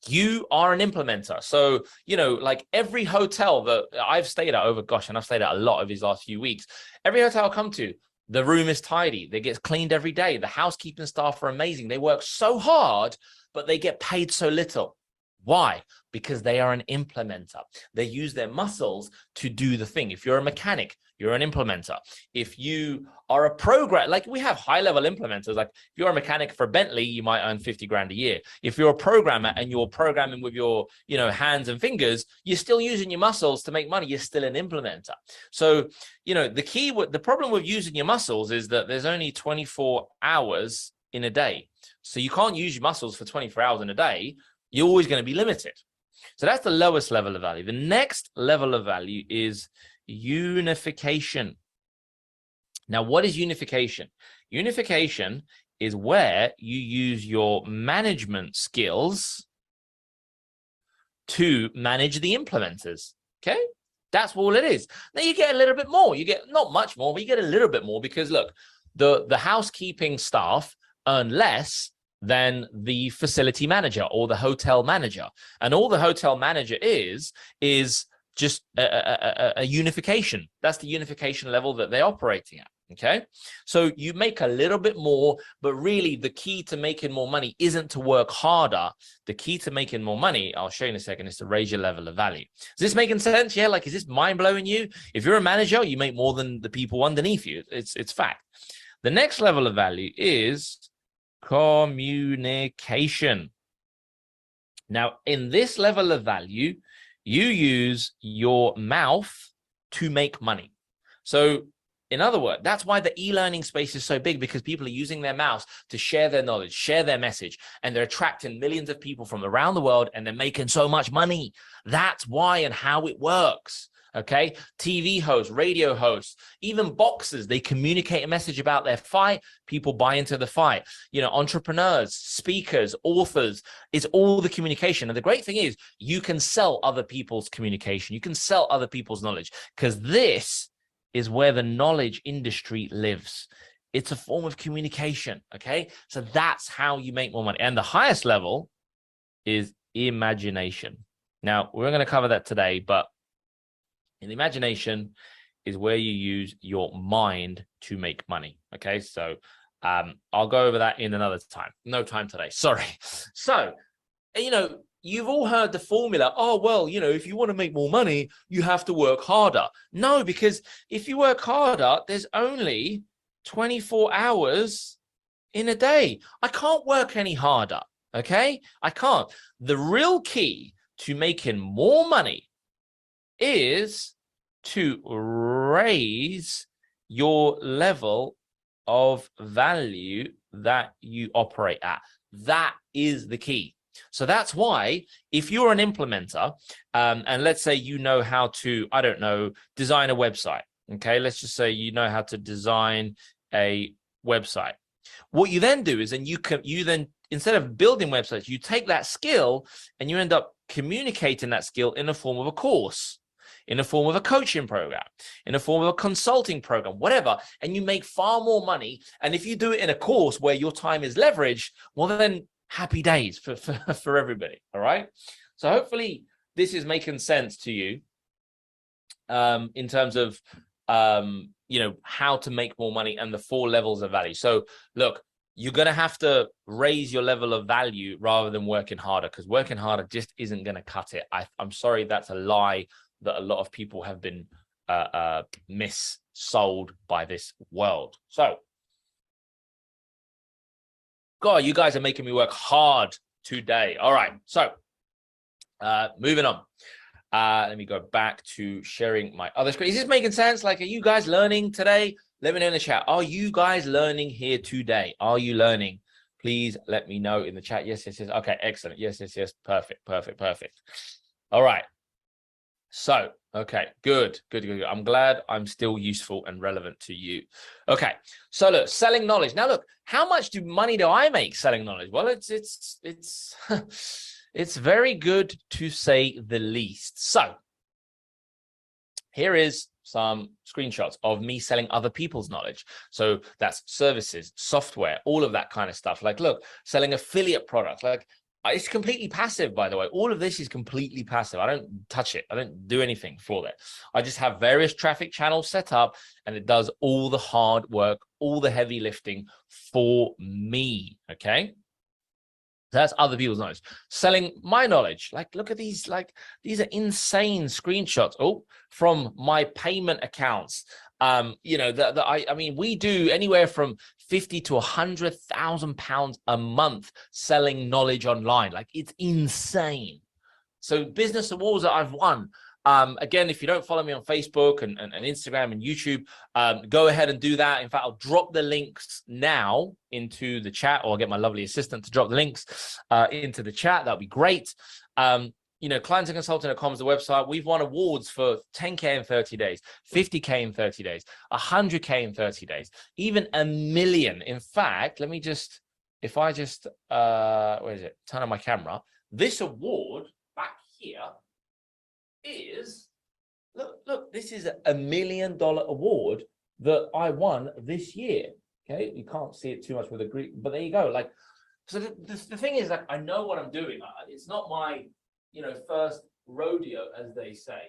you are an implementer. So, like every hotel that I've stayed at and I've stayed at a lot of these last few weeks, every hotel I come to, the room is tidy. They get cleaned every day. The housekeeping staff are amazing. They work so hard, but they get paid so little. Why? Because they are an implementer. They use their muscles to do the thing. If you're a mechanic, you're an implementer. If you are a programmer, like we have high-level implementers, like if you're a mechanic for Bentley, you might earn 50 grand a year. If you're a programmer and you're programming with your, hands and fingers, you're still using your muscles to make money. You're still an implementer. So, the problem with using your muscles is that there's only 24 hours in a day. So you can't use your muscles for 24 hours in a day. You're always going to be limited. So that's the lowest level of value. The next level of value is unification. Now, what is unification? Unification is where you use your management skills to manage the implementers. Okay? That's all it is. Now you get a little bit more. You get not much more, but you get a little bit more because look, the housekeeping staff earn less than the facility manager or the hotel manager. And all the hotel manager is just a unification. That's the unification level that they're operating at. Okay. So you make a little bit more, but really the key to making more money isn't to work harder. The key to making more money, I'll show you in a second, is to raise your level of value. Is this making sense? Yeah. Like, is this mind blowing you? If you're a manager, you make more than the people underneath you. It's fact. The next level of value is communication. Now, in this level of value, you use your mouth to make money. So In other words, that's why the e-learning space is so big, because people are using their mouths to share their knowledge, share their message, and they're attracting millions of people from around the world, and they're making so much money. That's why and how it works. Okay, TV hosts, radio hosts, even boxers, they communicate a message about their fight. People buy into the fight. You know, entrepreneurs, speakers, authors, it's all the communication. And the great thing is you can sell other people's communication. You can sell other people's knowledge, because this is where the knowledge industry lives. It's a form of communication. Okay, so that's how you make more money. And the highest level is imagination. Now, we're going to cover that today, but in imagination is where you use your mind to make money. Okay, so I'll go over that in another time. No time today. Sorry. So, you know, you've all heard the formula. Oh, well, you know, if you want to make more money, you have to work harder. No, because if you work harder, there's only 24 hours in a day. I can't work any harder. Okay, I can't. The real key to making more money is to raise your level of value that you operate at. That is the key. So that's why if you're an implementer, and let's say you know how to, I don't know, design a website. Okay, let's just say you know how to design a website. What you then do is, and you then, instead of building websites, you take that skill and you end up communicating that skill in the form of a course, in the form of a coaching program, in the form of a consulting program, whatever, and you make far more money. And if you do it in a course where your time is leveraged, well, then happy days for everybody. All right. So hopefully this is making sense to you in terms of, you know, how to make more money and the 4 levels of value. So look, you're going to have to raise your level of value rather than working harder, because working harder just isn't going to cut it. I'm sorry, that's a lie that a lot of people have been missold by this world. So, God, you guys are making me work hard today. All right. So, moving on. Let me go back to sharing my other screen. Is this making sense? Like, are you guys learning today? Let me know in the chat. Are you guys learning here today? Are you learning? Please let me know in the chat. Yes, yes, yes. Okay, excellent. Yes, yes, yes. Perfect, perfect, perfect. All right. So, okay, good. I'm glad I'm still useful and relevant to you. Okay, so look, selling knowledge. Now, look, how much money do I make selling knowledge? Well, it's it's very good to say the least. So, here is some screenshots of me selling other people's knowledge. So that's services, software, all of that kind of stuff. Like, look, selling affiliate products. Like, it's completely passive, by the way. All of this is completely passive. I don't touch it. I don't do anything for that. I just have various traffic channels set up, and it does all the hard work, all the heavy lifting for me. Okay. That's other people's knowledge. Selling my knowledge. Like, look at these. Like, these are insane screenshots. Oh, from my payment accounts. You know, I mean, we do anywhere from 50 to 100,000 pounds a month selling knowledge online. Like, it's insane. So business awards that I've won. Again, if you don't follow me on Facebook and Instagram and YouTube, go ahead and do that. In fact, I'll drop the links now into the chat, or I'll get my lovely assistant to drop the links into the chat. That'd be great. You know, clientsandconsulting.com is the website. We've won awards for 10K in 30 days, 50K in 30 days, 100K in 30 days, even $1 million. In fact, let me just, if I just, where is it? Turn on my camera. This award back here is, look, this is a $1 million award that I won this year. Okay, you can't see it too much with the Greek, but there you go. Like, so the thing is, like, I know what I'm doing. It's not my, you know, first rodeo, as they say.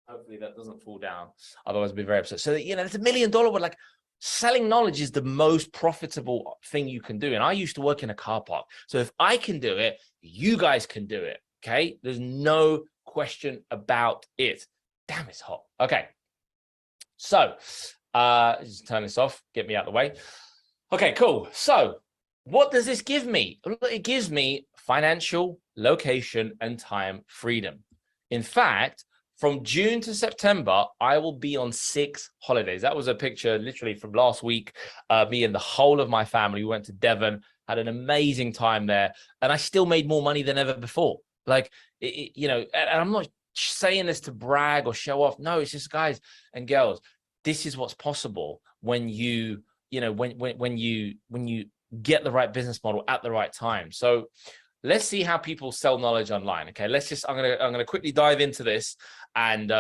Hopefully that doesn't fall down. Otherwise, I'd be very upset. So, you know, it's $1 million. But like, selling knowledge is the most profitable thing you can do. And I used to work in a car park. So if I can do it, you guys can do it. Okay, there's no question about it. Damn, it's hot. Okay, so just turn this off, get me out of the way. Okay, cool. So what does this give me? It gives me financial, location, and time freedom. In fact, From June to September, I will be on 6 holidays. That was a picture literally from last week. Me and the whole of my family, we went to Devon, had an amazing time there, and I still made more money than ever before. Like, and I'm not saying this to brag or show off. No, it's just, guys and girls, this is what's possible when you get the right business model at the right time. So let's see how people sell knowledge online. Okay, I'm gonna quickly dive into this and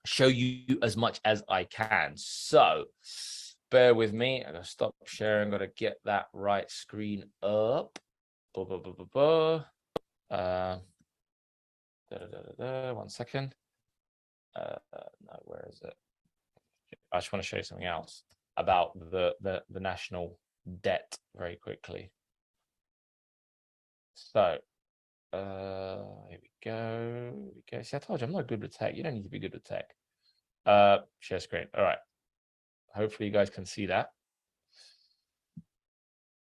show you as much as I can. So bear with me. I'm gonna stop sharing. I'm gonna get that right screen up. One second. No, where is it? I just want to show you something else about the national debt very quickly. So here we go. See, I told you I'm not good with tech. You don't need to be good with tech. Share screen. All right. Hopefully you guys can see that.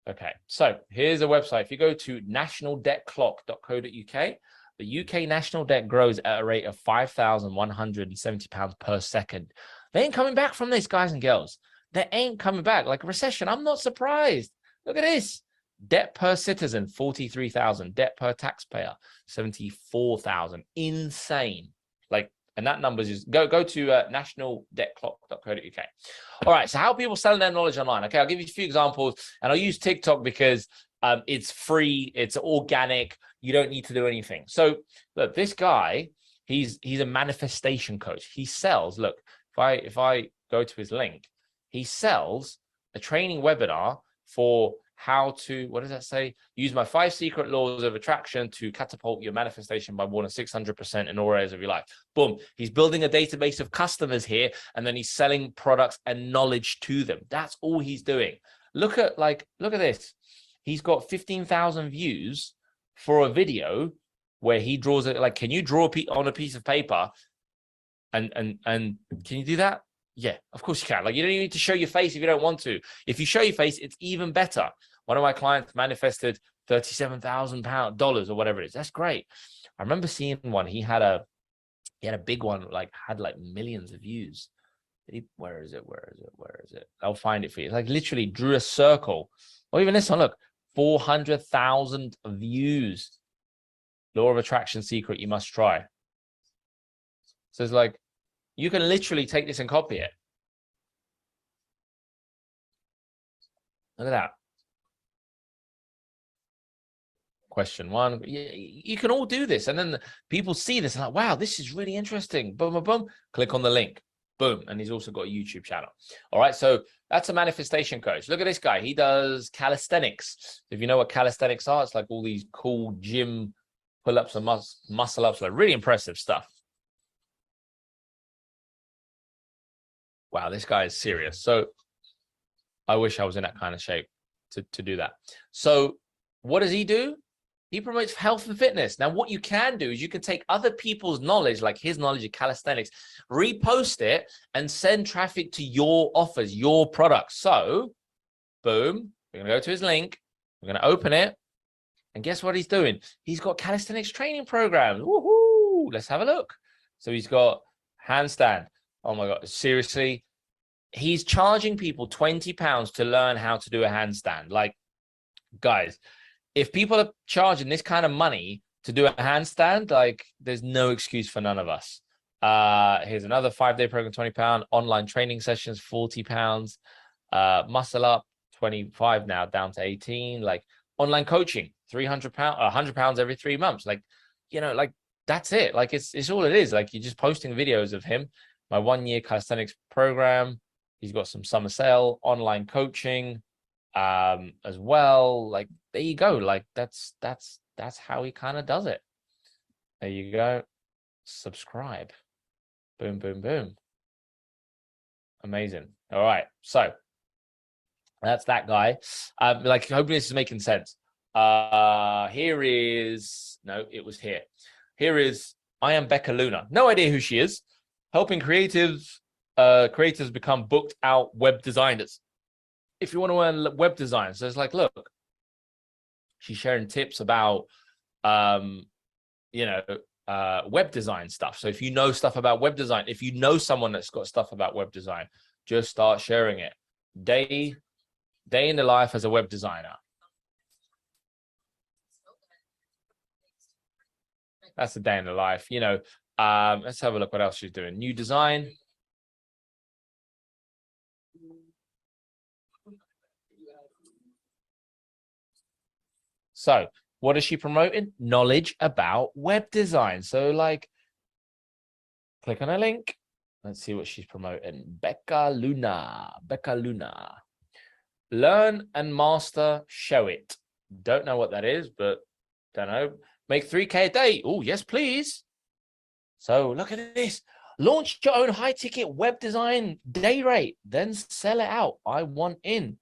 Okay, so here's a website. If you go to nationaldebtclock.co.uk, the UK national debt grows at a rate of £5,170 per second. They ain't coming back from this, guys and girls. They ain't coming back. Like a recession, I'm not surprised. Look at this. Debt per citizen, 43,000. Debt per taxpayer, 74,000. Insane. Like, and that number is just go to nationaldebtclock.co.uk. All right, so how are people selling their knowledge online? Okay, I'll give you a few examples, and I'll use TikTok because it's free, it's organic, you don't need to do anything. So look, this guy, he's a manifestation coach. He sells, look, if I go to his link, he sells a training webinar for how to, what does that say? Use my 5 secret laws of attraction to catapult your manifestation by more than 600% in all areas of your life. Boom. He's building a database of customers here, and then he's selling products and knowledge to them. That's all he's doing. Look at this. He's got 15,000 views for a video where he draws it. Like, can you draw on a piece of paper? And can you do that? Yeah, of course you can. Like, you don't even need to show your face if you don't want to. If you show your face, it's even better. One of my clients manifested $37,000 or whatever it is. That's great. I remember seeing one. He had a big one, had millions of views. Where is it? I'll find it for you. Like, literally drew a circle. Or even this one, look, 400,000 views. Law of attraction secret you must try. So it's like, you can literally take this and copy it. Look at that. Question 1. You can all do this. And then people see this and like, wow, this is really interesting. Boom, boom, boom. Click on the link. Boom. And he's also got a YouTube channel. All right. So that's a manifestation coach. Look at this guy. He does calisthenics. If you know what calisthenics are, it's like all these cool gym pull-ups and muscle ups, like really impressive stuff. Wow, this guy is serious. So I wish I was in that kind of shape to do that. So what does he do? He promotes health and fitness. Now, what you can do is you can take other people's knowledge, like his knowledge of calisthenics, repost it, and send traffic to your offers, your products. So, boom, we're going to go to his link. We're going to open it. And guess what he's doing? He's got calisthenics training programs. Woohoo! Let's have a look. So he's got handstand. Oh my God, seriously? He's charging people £20 to learn how to do a handstand. Like, guys, if people are charging this kind of money to do a handstand, like, there's no excuse for none of us. Here's another 5-day program, £20. Online training sessions, £40. Muscle up, 25 now, down to 18. Like, online coaching, £300, £100 every 3 months. Like, that's it. Like, it's all it is. Like, you're just posting videos of him. My 1-year calisthenics program. He's got some summer sale, online coaching, as well. Like, there you go. Like, that's how he kind of does it. There you go. Subscribe. Boom, boom, boom. Amazing. All right. So that's that guy. Hopefully this is making sense. Here is, no, it was here. Here is, I am Becca Luna. No idea who she is. Helping creators become booked out web designers. If you want to learn web design, so it's like, look, she's sharing tips about, web design stuff. So if you know stuff about web design, if you know someone that's got stuff about web design, just start sharing it. Day in the life as a web designer. That's the day in the life. You know, let's have a look what else she's doing. New design. So what is she promoting? Knowledge about web design. So like, click on a link. Let's see what she's promoting. Becca Luna. Learn and master Showit. Don't know what that is, but don't know. Make 3K a day. Oh, yes, please. So look at this. Launch your own high-ticket web design day rate. Then sell it out. I want in.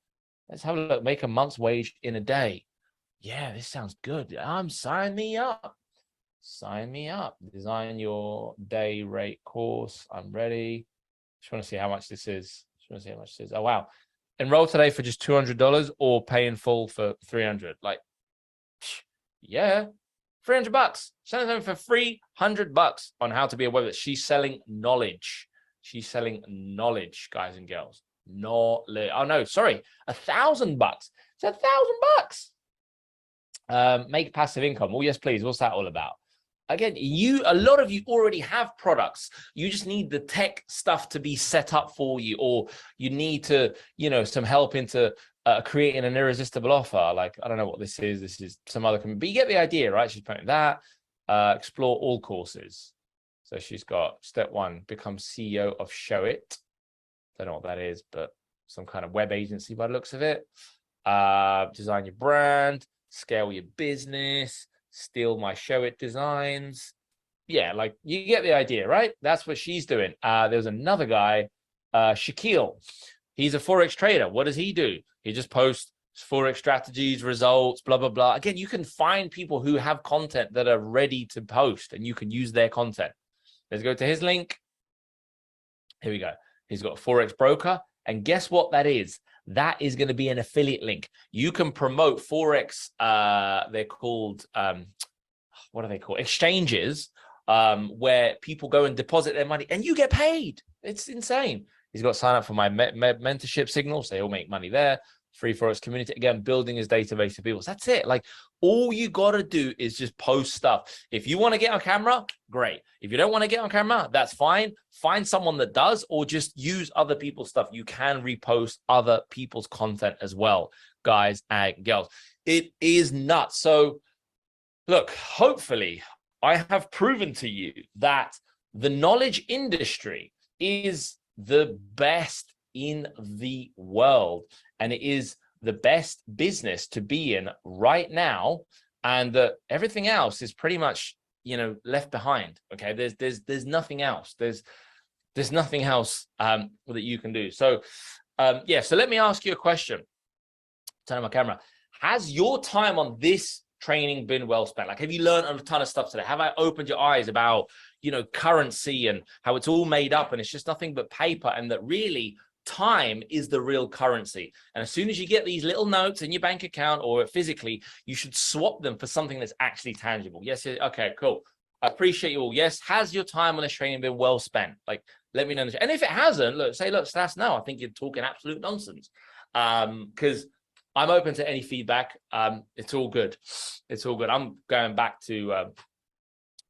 Let's have a look. Make a month's wage in a day. Yeah, this sounds good. Sign me up. Sign me up. Design your day rate course. I'm ready. Just want to see how much this is. Oh, wow. Enroll today for just $200 or pay in full for $300. Like, yeah, $300. Selling something for $300 on how to be a web. She's selling knowledge. She's selling knowledge, guys and girls. Knowledge. Oh no, sorry, $1,000. It's $1,000. Make passive income. Oh yes, please. What's that all about? Again, a lot of you already have products. You just need the tech stuff to be set up for you, or you need to, some help into creating an irresistible offer. Like, I don't know what this is. This is some other, but you get the idea, right? She's putting that, explore all courses. So she's got step 1, become CEO of Showit. Don't know what that is, but some kind of web agency by the looks of it. Design your brand, scale your business, steal my Showit designs. Yeah, like you get the idea, right? That's what she's doing. There's another guy, Shaquille. He's a Forex trader. What does he do? He just posts Forex strategies, results, blah, blah, blah. Again, you can find people who have content that are ready to post and you can use their content. Let's go to his link. Here we go. He's got a Forex broker. And guess what that is? That is going to be an affiliate link. You can promote Forex. They're called, what are they called? Exchanges, where people go and deposit their money and you get paid. It's insane. He's got to sign up for my mentorship signals. They all make money there. Free Forex community. Again, building his database of people. So that's it. Like, all you got to do is just post stuff. If you want to get on camera, great. If you don't want to get on camera, that's fine. Find someone that does, or just use other people's stuff. You can repost other people's content as well, guys and girls. It is nuts. So look, hopefully I have proven to you that the knowledge industry is the best in the world, and it is the best business to be in right now, and that everything else is pretty much, left behind. Okay, there's nothing else. There's nothing else that you can do. So yeah, so let me ask you a question. Turn on my camera. Has your time on this training been well spent? Like, have you learned a ton of stuff today? Have I opened your eyes about, currency and how it's all made up and it's just nothing but paper, and that really time is the real currency? And as soon as you get these little notes in your bank account or physically, you should swap them for something that's actually tangible. Yes. Okay, cool. I appreciate you all. Yes. Has your time on this training been well spent? Like, let me know. And if it hasn't, look, Stas, no, I think you're talking absolute nonsense. Because I'm open to any feedback. It's all good. It's all good. I'm going back to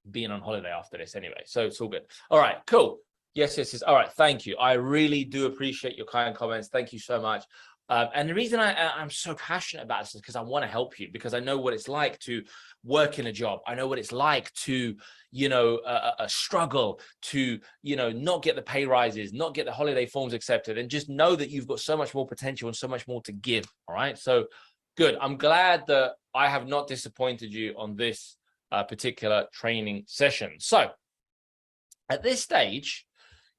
being on holiday after this anyway. So it's all good. All right, cool. Yes. All right. Thank you. I really do appreciate your kind comments. Thank you so much. And the reason I'm so passionate about this is because I want to help you, because I know what it's like to work in a job. I know what it's like to, struggle to, not get the pay rises, not get the holiday forms accepted, and just know that you've got so much more potential and so much more to give. All right. So good. I'm glad that I have not disappointed you on this particular training session. So at this stage,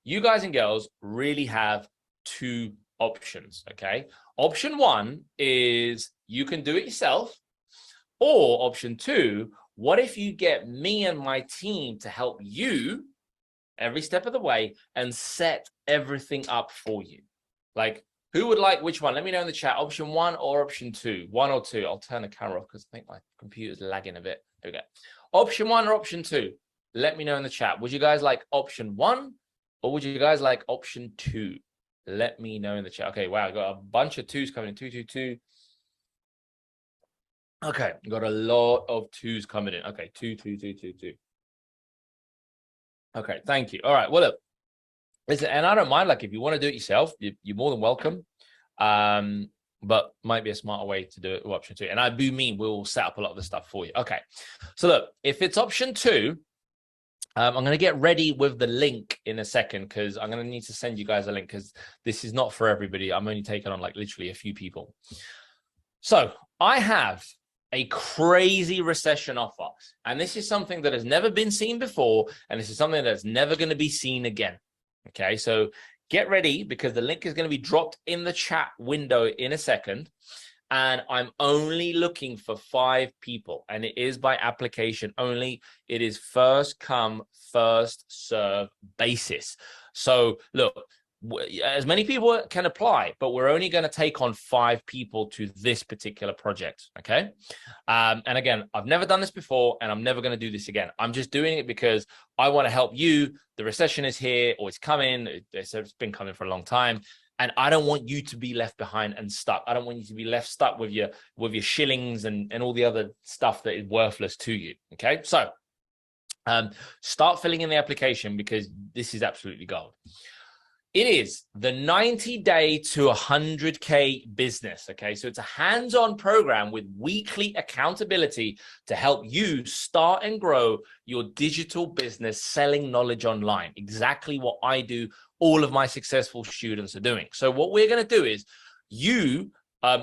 you guys and girls really have 2 options, okay? Option 1 is you can do it yourself, or option 2, what if you get me and my team to help you every step of the way and set everything up for you? Like, who would like which one? Let me know in the chat. Option 1 or option 2? 1 or 2. I'll turn the camera off because I think my computer's lagging a bit. There we go. Option 1 or option 2? Let me know in the chat. Would you guys like option 1 or would you guys like option 2? Let me know in the chat. Okay, wow, I got a bunch of 2s coming in. 2, 2, 2. Okay, got a lot of 2s coming in. Okay, 2, 2, 2, 2, 2. Okay, thank you. All right, well, look, listen, and I don't mind, like, if you want to do it yourself, you're more than welcome. But might be a smarter way to do it with option 2. And I do mean we'll set up a lot of the stuff for you. Okay, so look, if it's option 2, I'm going to get ready with the link in a second because I'm going to need to send you guys a link because this is not for everybody. I'm only taking on like literally a few people. So I have a crazy recession offer, and this is something that has never been seen before, and this is something that's never going to be seen again. Okay, so get ready because the link is going to be dropped in the chat window in a second. And I'm only looking for 5 people, and it is by application only. It is first come, first serve basis. So look, as many people can apply, but we're only going to take on 5 people to this particular project. Okay. And again, I've never done this before, and I'm never going to do this again. I'm just doing it because I want to help you. The recession is here, or it's coming. It's been coming for a long time. And I don't want you to be left behind and stuck. I don't want you to be left stuck with your shillings and all the other stuff that is worthless to you. Okay, so start filling in the application because this is absolutely gold. It is the 90-day to 100K business. Okay, so it's a hands-on program with weekly accountability to help you start and grow your digital business selling knowledge online. Exactly what I do. All of my successful students are doing. So what we're going to do is you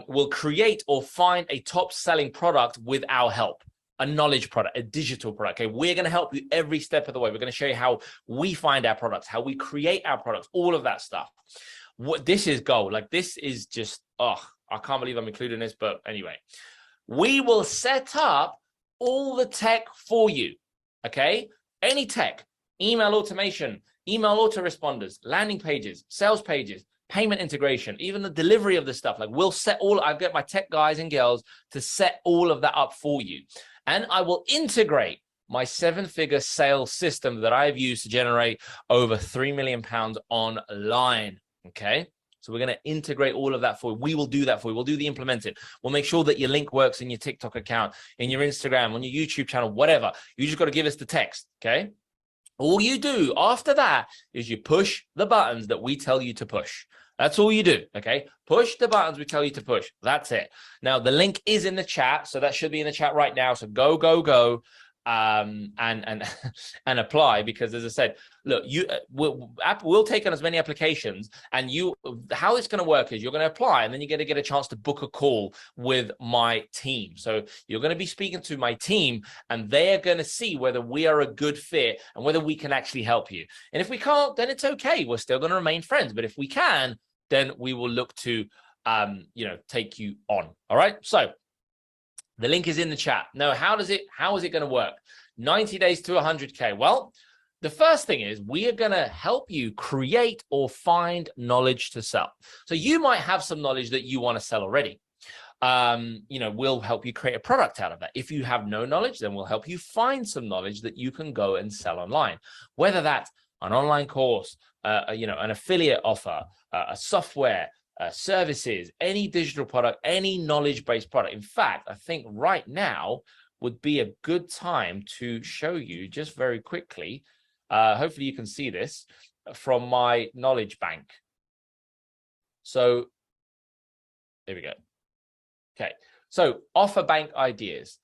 will create or find a top selling product with our help, a knowledge product, a digital product. Okay, we're going to help you every step of the way. We're going to show you how we find our products, how we create our products, all of that stuff. What this is gold. Like this is just, oh, I can't believe I'm including this, but anyway, we will set up all the tech for you. Okay, any tech, email automation, email autoresponders, landing pages, sales pages, payment integration, even the delivery of the stuff. Like we'll set all, I get my tech guys and girls to set all of that up for you. And I will integrate my 7-figure sales system that I've used to generate over £3 million online. Okay. So we're going to integrate all of that for you. We will do that for you. We'll do the implementing. We'll make sure that your link works in your TikTok account, in your Instagram, on your YouTube channel, whatever. You just got to give us the text. Okay. All you do after that is you push the buttons that we tell you to push. That's all you do, okay? Push the buttons we tell you to push. That's it. Now, the link is in the chat, so that should be in the chat right now. So go, and apply because, as I said, look, we'll take on as many applications, and how it's going to work is you're going to apply, and then you're going to get a chance to book a call with my team. So you're going to be speaking to my team, and they're going to see whether we are a good fit and whether we can actually help you. And if we can't, then it's okay. We're still going to remain friends. But if we can, then we will look to take you on. All right. So the link is in the chat. Now, how is it going to work? 90 days to 100K. Well, the first thing is we are going to help you create or find knowledge to sell. So you might have some knowledge that you want to sell already. We'll help you create a product out of that. If you have no knowledge, then we'll help you find some knowledge that you can go and sell online, whether that's an online course, an affiliate offer, a software, services, any digital product, any knowledge-based product. In fact, I think right now would be a good time to show you just very quickly. Hopefully you can see this from my knowledge bank. So there we go. Okay. So offer bank ideas.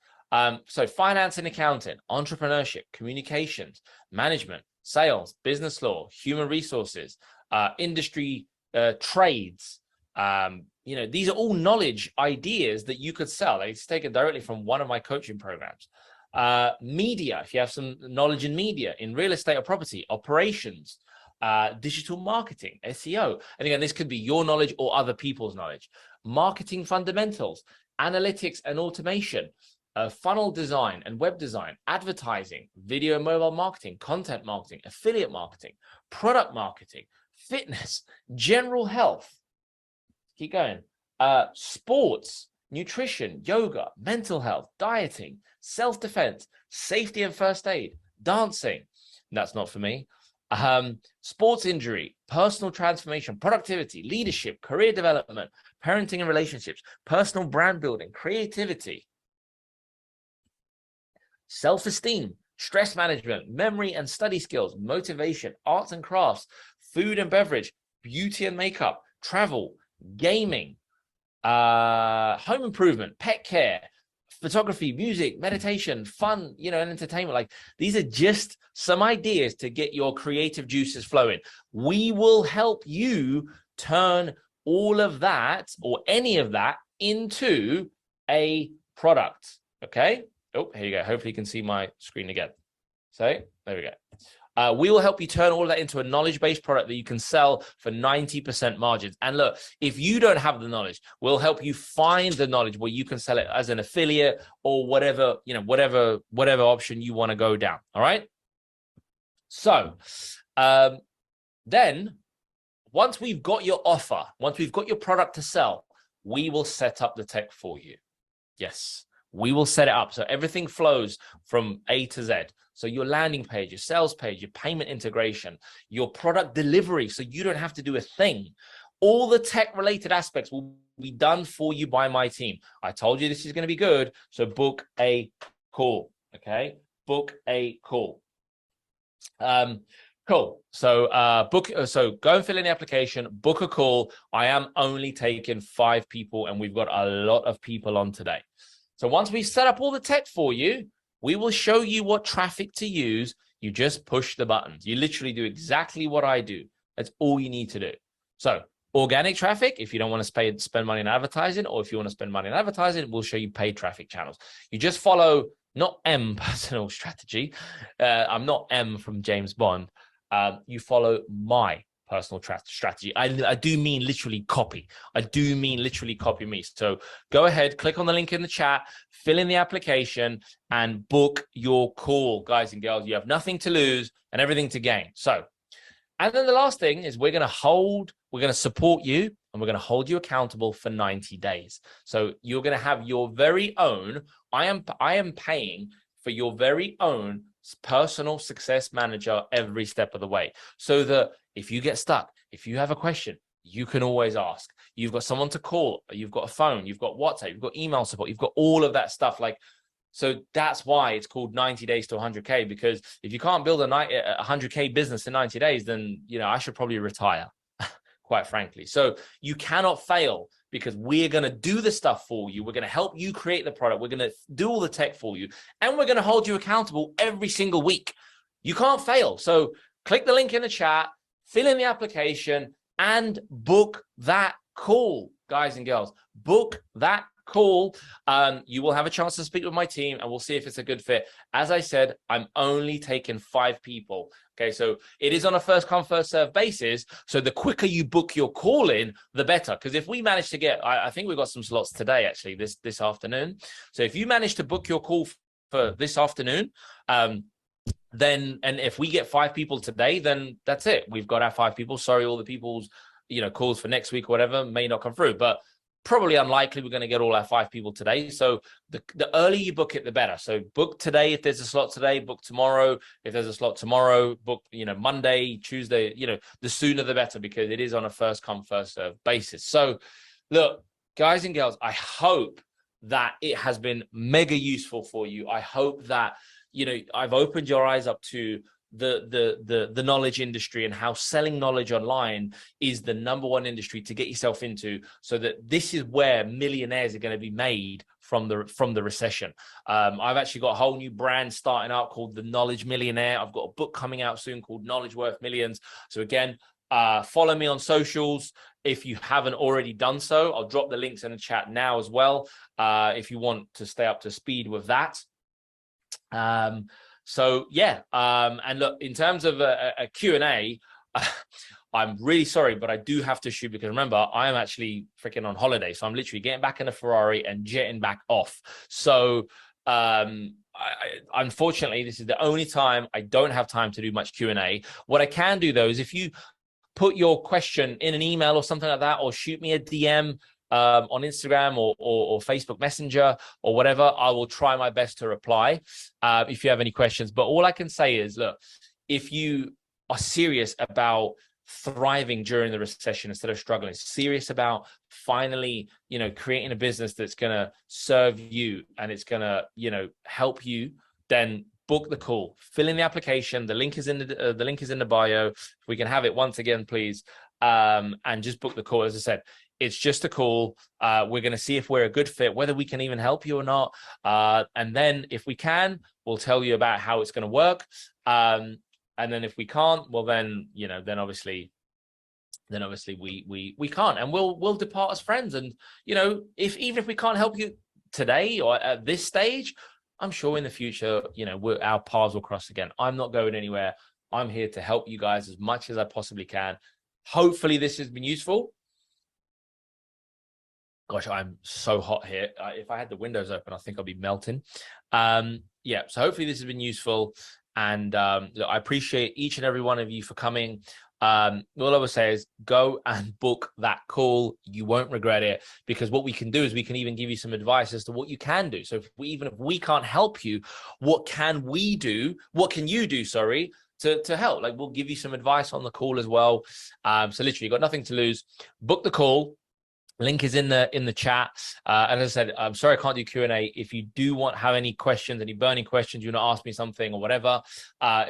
So finance and accounting, entrepreneurship, communications, management, sales, business law, human resources, industry, trades. These are all knowledge ideas that you could sell. It's taken directly from one of my coaching programs. Media, if you have some knowledge in media, in real estate or property, operations, digital marketing, SEO. And again, this could be your knowledge or other people's knowledge. Marketing fundamentals, analytics and automation, funnel design and web design, advertising, video and mobile marketing, content marketing, affiliate marketing, product marketing, fitness, general health. Keep going. Sports, nutrition, yoga, mental health, dieting, self-defense, safety and first aid, dancing. That's not for me. Sports injury, personal transformation, productivity, leadership, career development, parenting and relationships, personal brand building, creativity, self-esteem, stress management, memory and study skills, motivation, arts and crafts, food and beverage, beauty and makeup, travel, gaming, home improvement, pet care, photography, music, meditation, fun, and entertainment. Like, these are just some ideas to get your creative juices flowing. We will help you turn all of that or any of that into a product. Okay. Oh, here you go. Hopefully you can see my screen again. So there we go. We will help you turn all of that into a knowledge-based product that you can sell for 90% margins. And look, if you don't have the knowledge, we'll help you find the knowledge where you can sell it as an affiliate or whatever, whatever option you want to go down. All right. So then once we've got your offer, once we've got your product to sell, we will set up the tech for you. Yes, we will set it up. So everything flows from A to Z. So your landing page, your sales page, your payment integration, your product delivery, so you don't have to do a thing. All the tech related aspects will be done for you by my team. I told you this is going to be good. So book a call. Okay. Book a call. Cool. So so go and fill in the application, book a call. I am only taking 5 people and we've got a lot of people on today. So once we set up all the tech for you, we will show you what traffic to use. You just push the buttons. You literally do exactly what I do. That's all you need to do. So organic traffic, if you don't want to spend money on advertising, or if you want to spend money on advertising, we'll show you paid traffic channels. You just follow, not M personal strategy. I'm not M from James Bond. You follow my personal strategy. I do mean literally copy. I do mean literally copy me. So go ahead, click on the link in the chat, fill in the application and book your call, guys and girls. You have nothing to lose and everything to gain. So, and then the last thing is we're going to support you and we're going to hold you accountable for 90 days. So you're going to have your very own, I am paying for your very own personal success manager every step of the way, so that if you get stuck, if you have a question, you can always ask. You've got someone to call, you've got a phone, you've got WhatsApp, you've got email support, you've got all of that stuff. Like, so that's why it's called 90 days to 100K, because if you can't build a 100K business in 90 days, then, I should probably retire, quite frankly. So you cannot fail, because we're going to do the stuff for you. We're going to help you create the product. We're going to do all the tech for you, and we're going to hold you accountable every single week. You can't fail. So click the link in the chat, fill in the application, and book that call, guys and girls. Book that call. You will have a chance to speak with my team, and we'll see if it's a good fit. As I said, I'm only taking 5 people. Okay, so it is on a first come, first serve basis. So the quicker you book your call in, the better. Because if we manage to get, I think we've got some slots today, actually, this afternoon. So if you manage to book your call for this afternoon, then, and if we get 5 people today, then that's it. We've got our 5 people. Sorry, all the people's, calls for next week or whatever may not come through, but probably unlikely we're going to get all our 5 people today. So the earlier you book it, the better. So book today if there's a slot today, book tomorrow if there's a slot tomorrow, book, Monday, Tuesday, the sooner the better, because it is on a first come, first serve basis. So look, guys and girls, I hope that it has been mega useful for you. I hope that, I've opened your eyes up to the knowledge industry and how selling knowledge online is the #1 industry to get yourself into, so that this is where millionaires are going to be made from the recession. I've actually got a whole new brand starting out called the Knowledge Millionaire. I've got a book coming out soon called Knowledge Worth Millions. So again, follow me on socials if you haven't already done so. I'll drop the links in the chat now as well, if you want to stay up to speed with that. So yeah, and look, in terms of a Q&A, I'm really sorry, but I do have to shoot, because remember, I am actually freaking on holiday. So I'm literally getting back in a Ferrari and jetting back off. So unfortunately, this is the only time I don't have time to do much Q&A. What I can do though is if you put your question in an email or something like that, or shoot me a DM on Instagram or Facebook Messenger or whatever, I will try my best to reply if you have any questions. But all I can say is, look, if you are serious about thriving during the recession instead of struggling, serious about finally, creating a business that's going to serve you and it's going to, help you, then book the call, fill in the application. The link is in the bio. If we can have it once again, please. And just book the call. As I said, it's just a call. We're going to see if we're a good fit, whether we can even help you or not. And then if we can, we'll tell you about how it's going to work. And then if we can't, well, then, then obviously we can't, and we'll depart as friends. And, even if we can't help you today or at this stage, I'm sure in the future, our paths will cross again. I'm not going anywhere. I'm here to help you guys as much as I possibly can. Hopefully this has been useful. Gosh, I'm so hot here. If I had the windows open, I think I'll be melting. Yeah, so hopefully this has been useful. And look, I appreciate each and every one of you for coming. All I would say is go and book that call. You won't regret it, because what we can do is we can even give you some advice as to what you can do. So even if we can't help you, what can we do? What can you do, sorry, to help? Like, we'll give you some advice on the call as well. So literally, you've got nothing to lose. Book the call. Link is in the chat. And as I said, I'm sorry I can't do Q&A. If you do have any questions, any burning questions, you want to ask me something or whatever,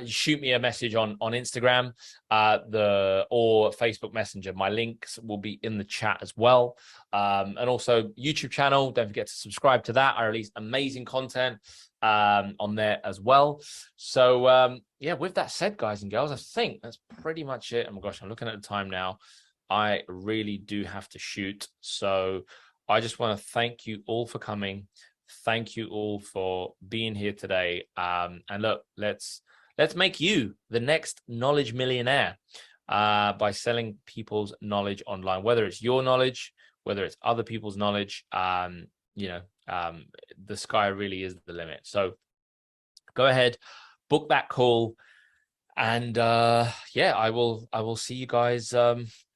shoot me a message on Instagram or Facebook Messenger. My links will be in the chat as well. And also YouTube channel. Don't forget to subscribe to that. I release amazing content on there as well. So yeah, with that said, guys and girls, I think that's pretty much it. Oh my gosh, I'm looking at the time now. I really do have to shoot. So I just want to thank you all for coming. Thank you all for being here today. And look, let's make you the next knowledge millionaire by selling people's knowledge online, whether it's your knowledge, whether it's other people's knowledge. The sky really is the limit. So go ahead, book that call. And yeah, I will see you guys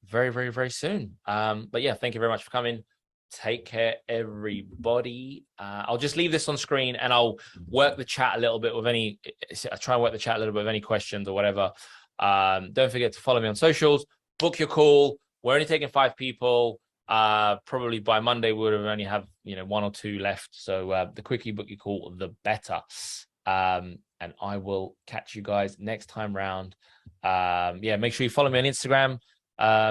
very, very, very soon. But yeah, thank you very much for coming. Take care, everybody. I'll just leave this on screen and I'll work the chat a little bit with any questions or whatever. Don't forget to follow me on socials, book your call. We're only taking 5 people. Probably by Monday, we would have only have 1 or 2 left. So the quicker you book your call, the better. And I will catch you guys next time round. Yeah, make sure you follow me on Instagram.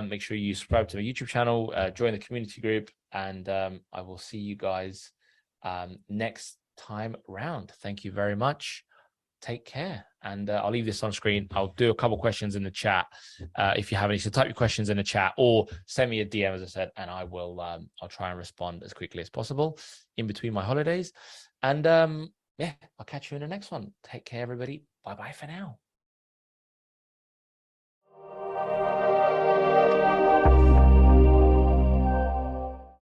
Make sure you subscribe to my YouTube channel, join the community group, and I will see you guys next time round. Thank you very much. Take care. And I'll leave this on screen. I'll do a couple questions in the chat if you have any. So type your questions in the chat or send me a DM, as I said, and I will. I'll try and respond as quickly as possible in between my holidays. And yeah, I'll catch you in the next one. Take care, everybody. Bye-bye for now.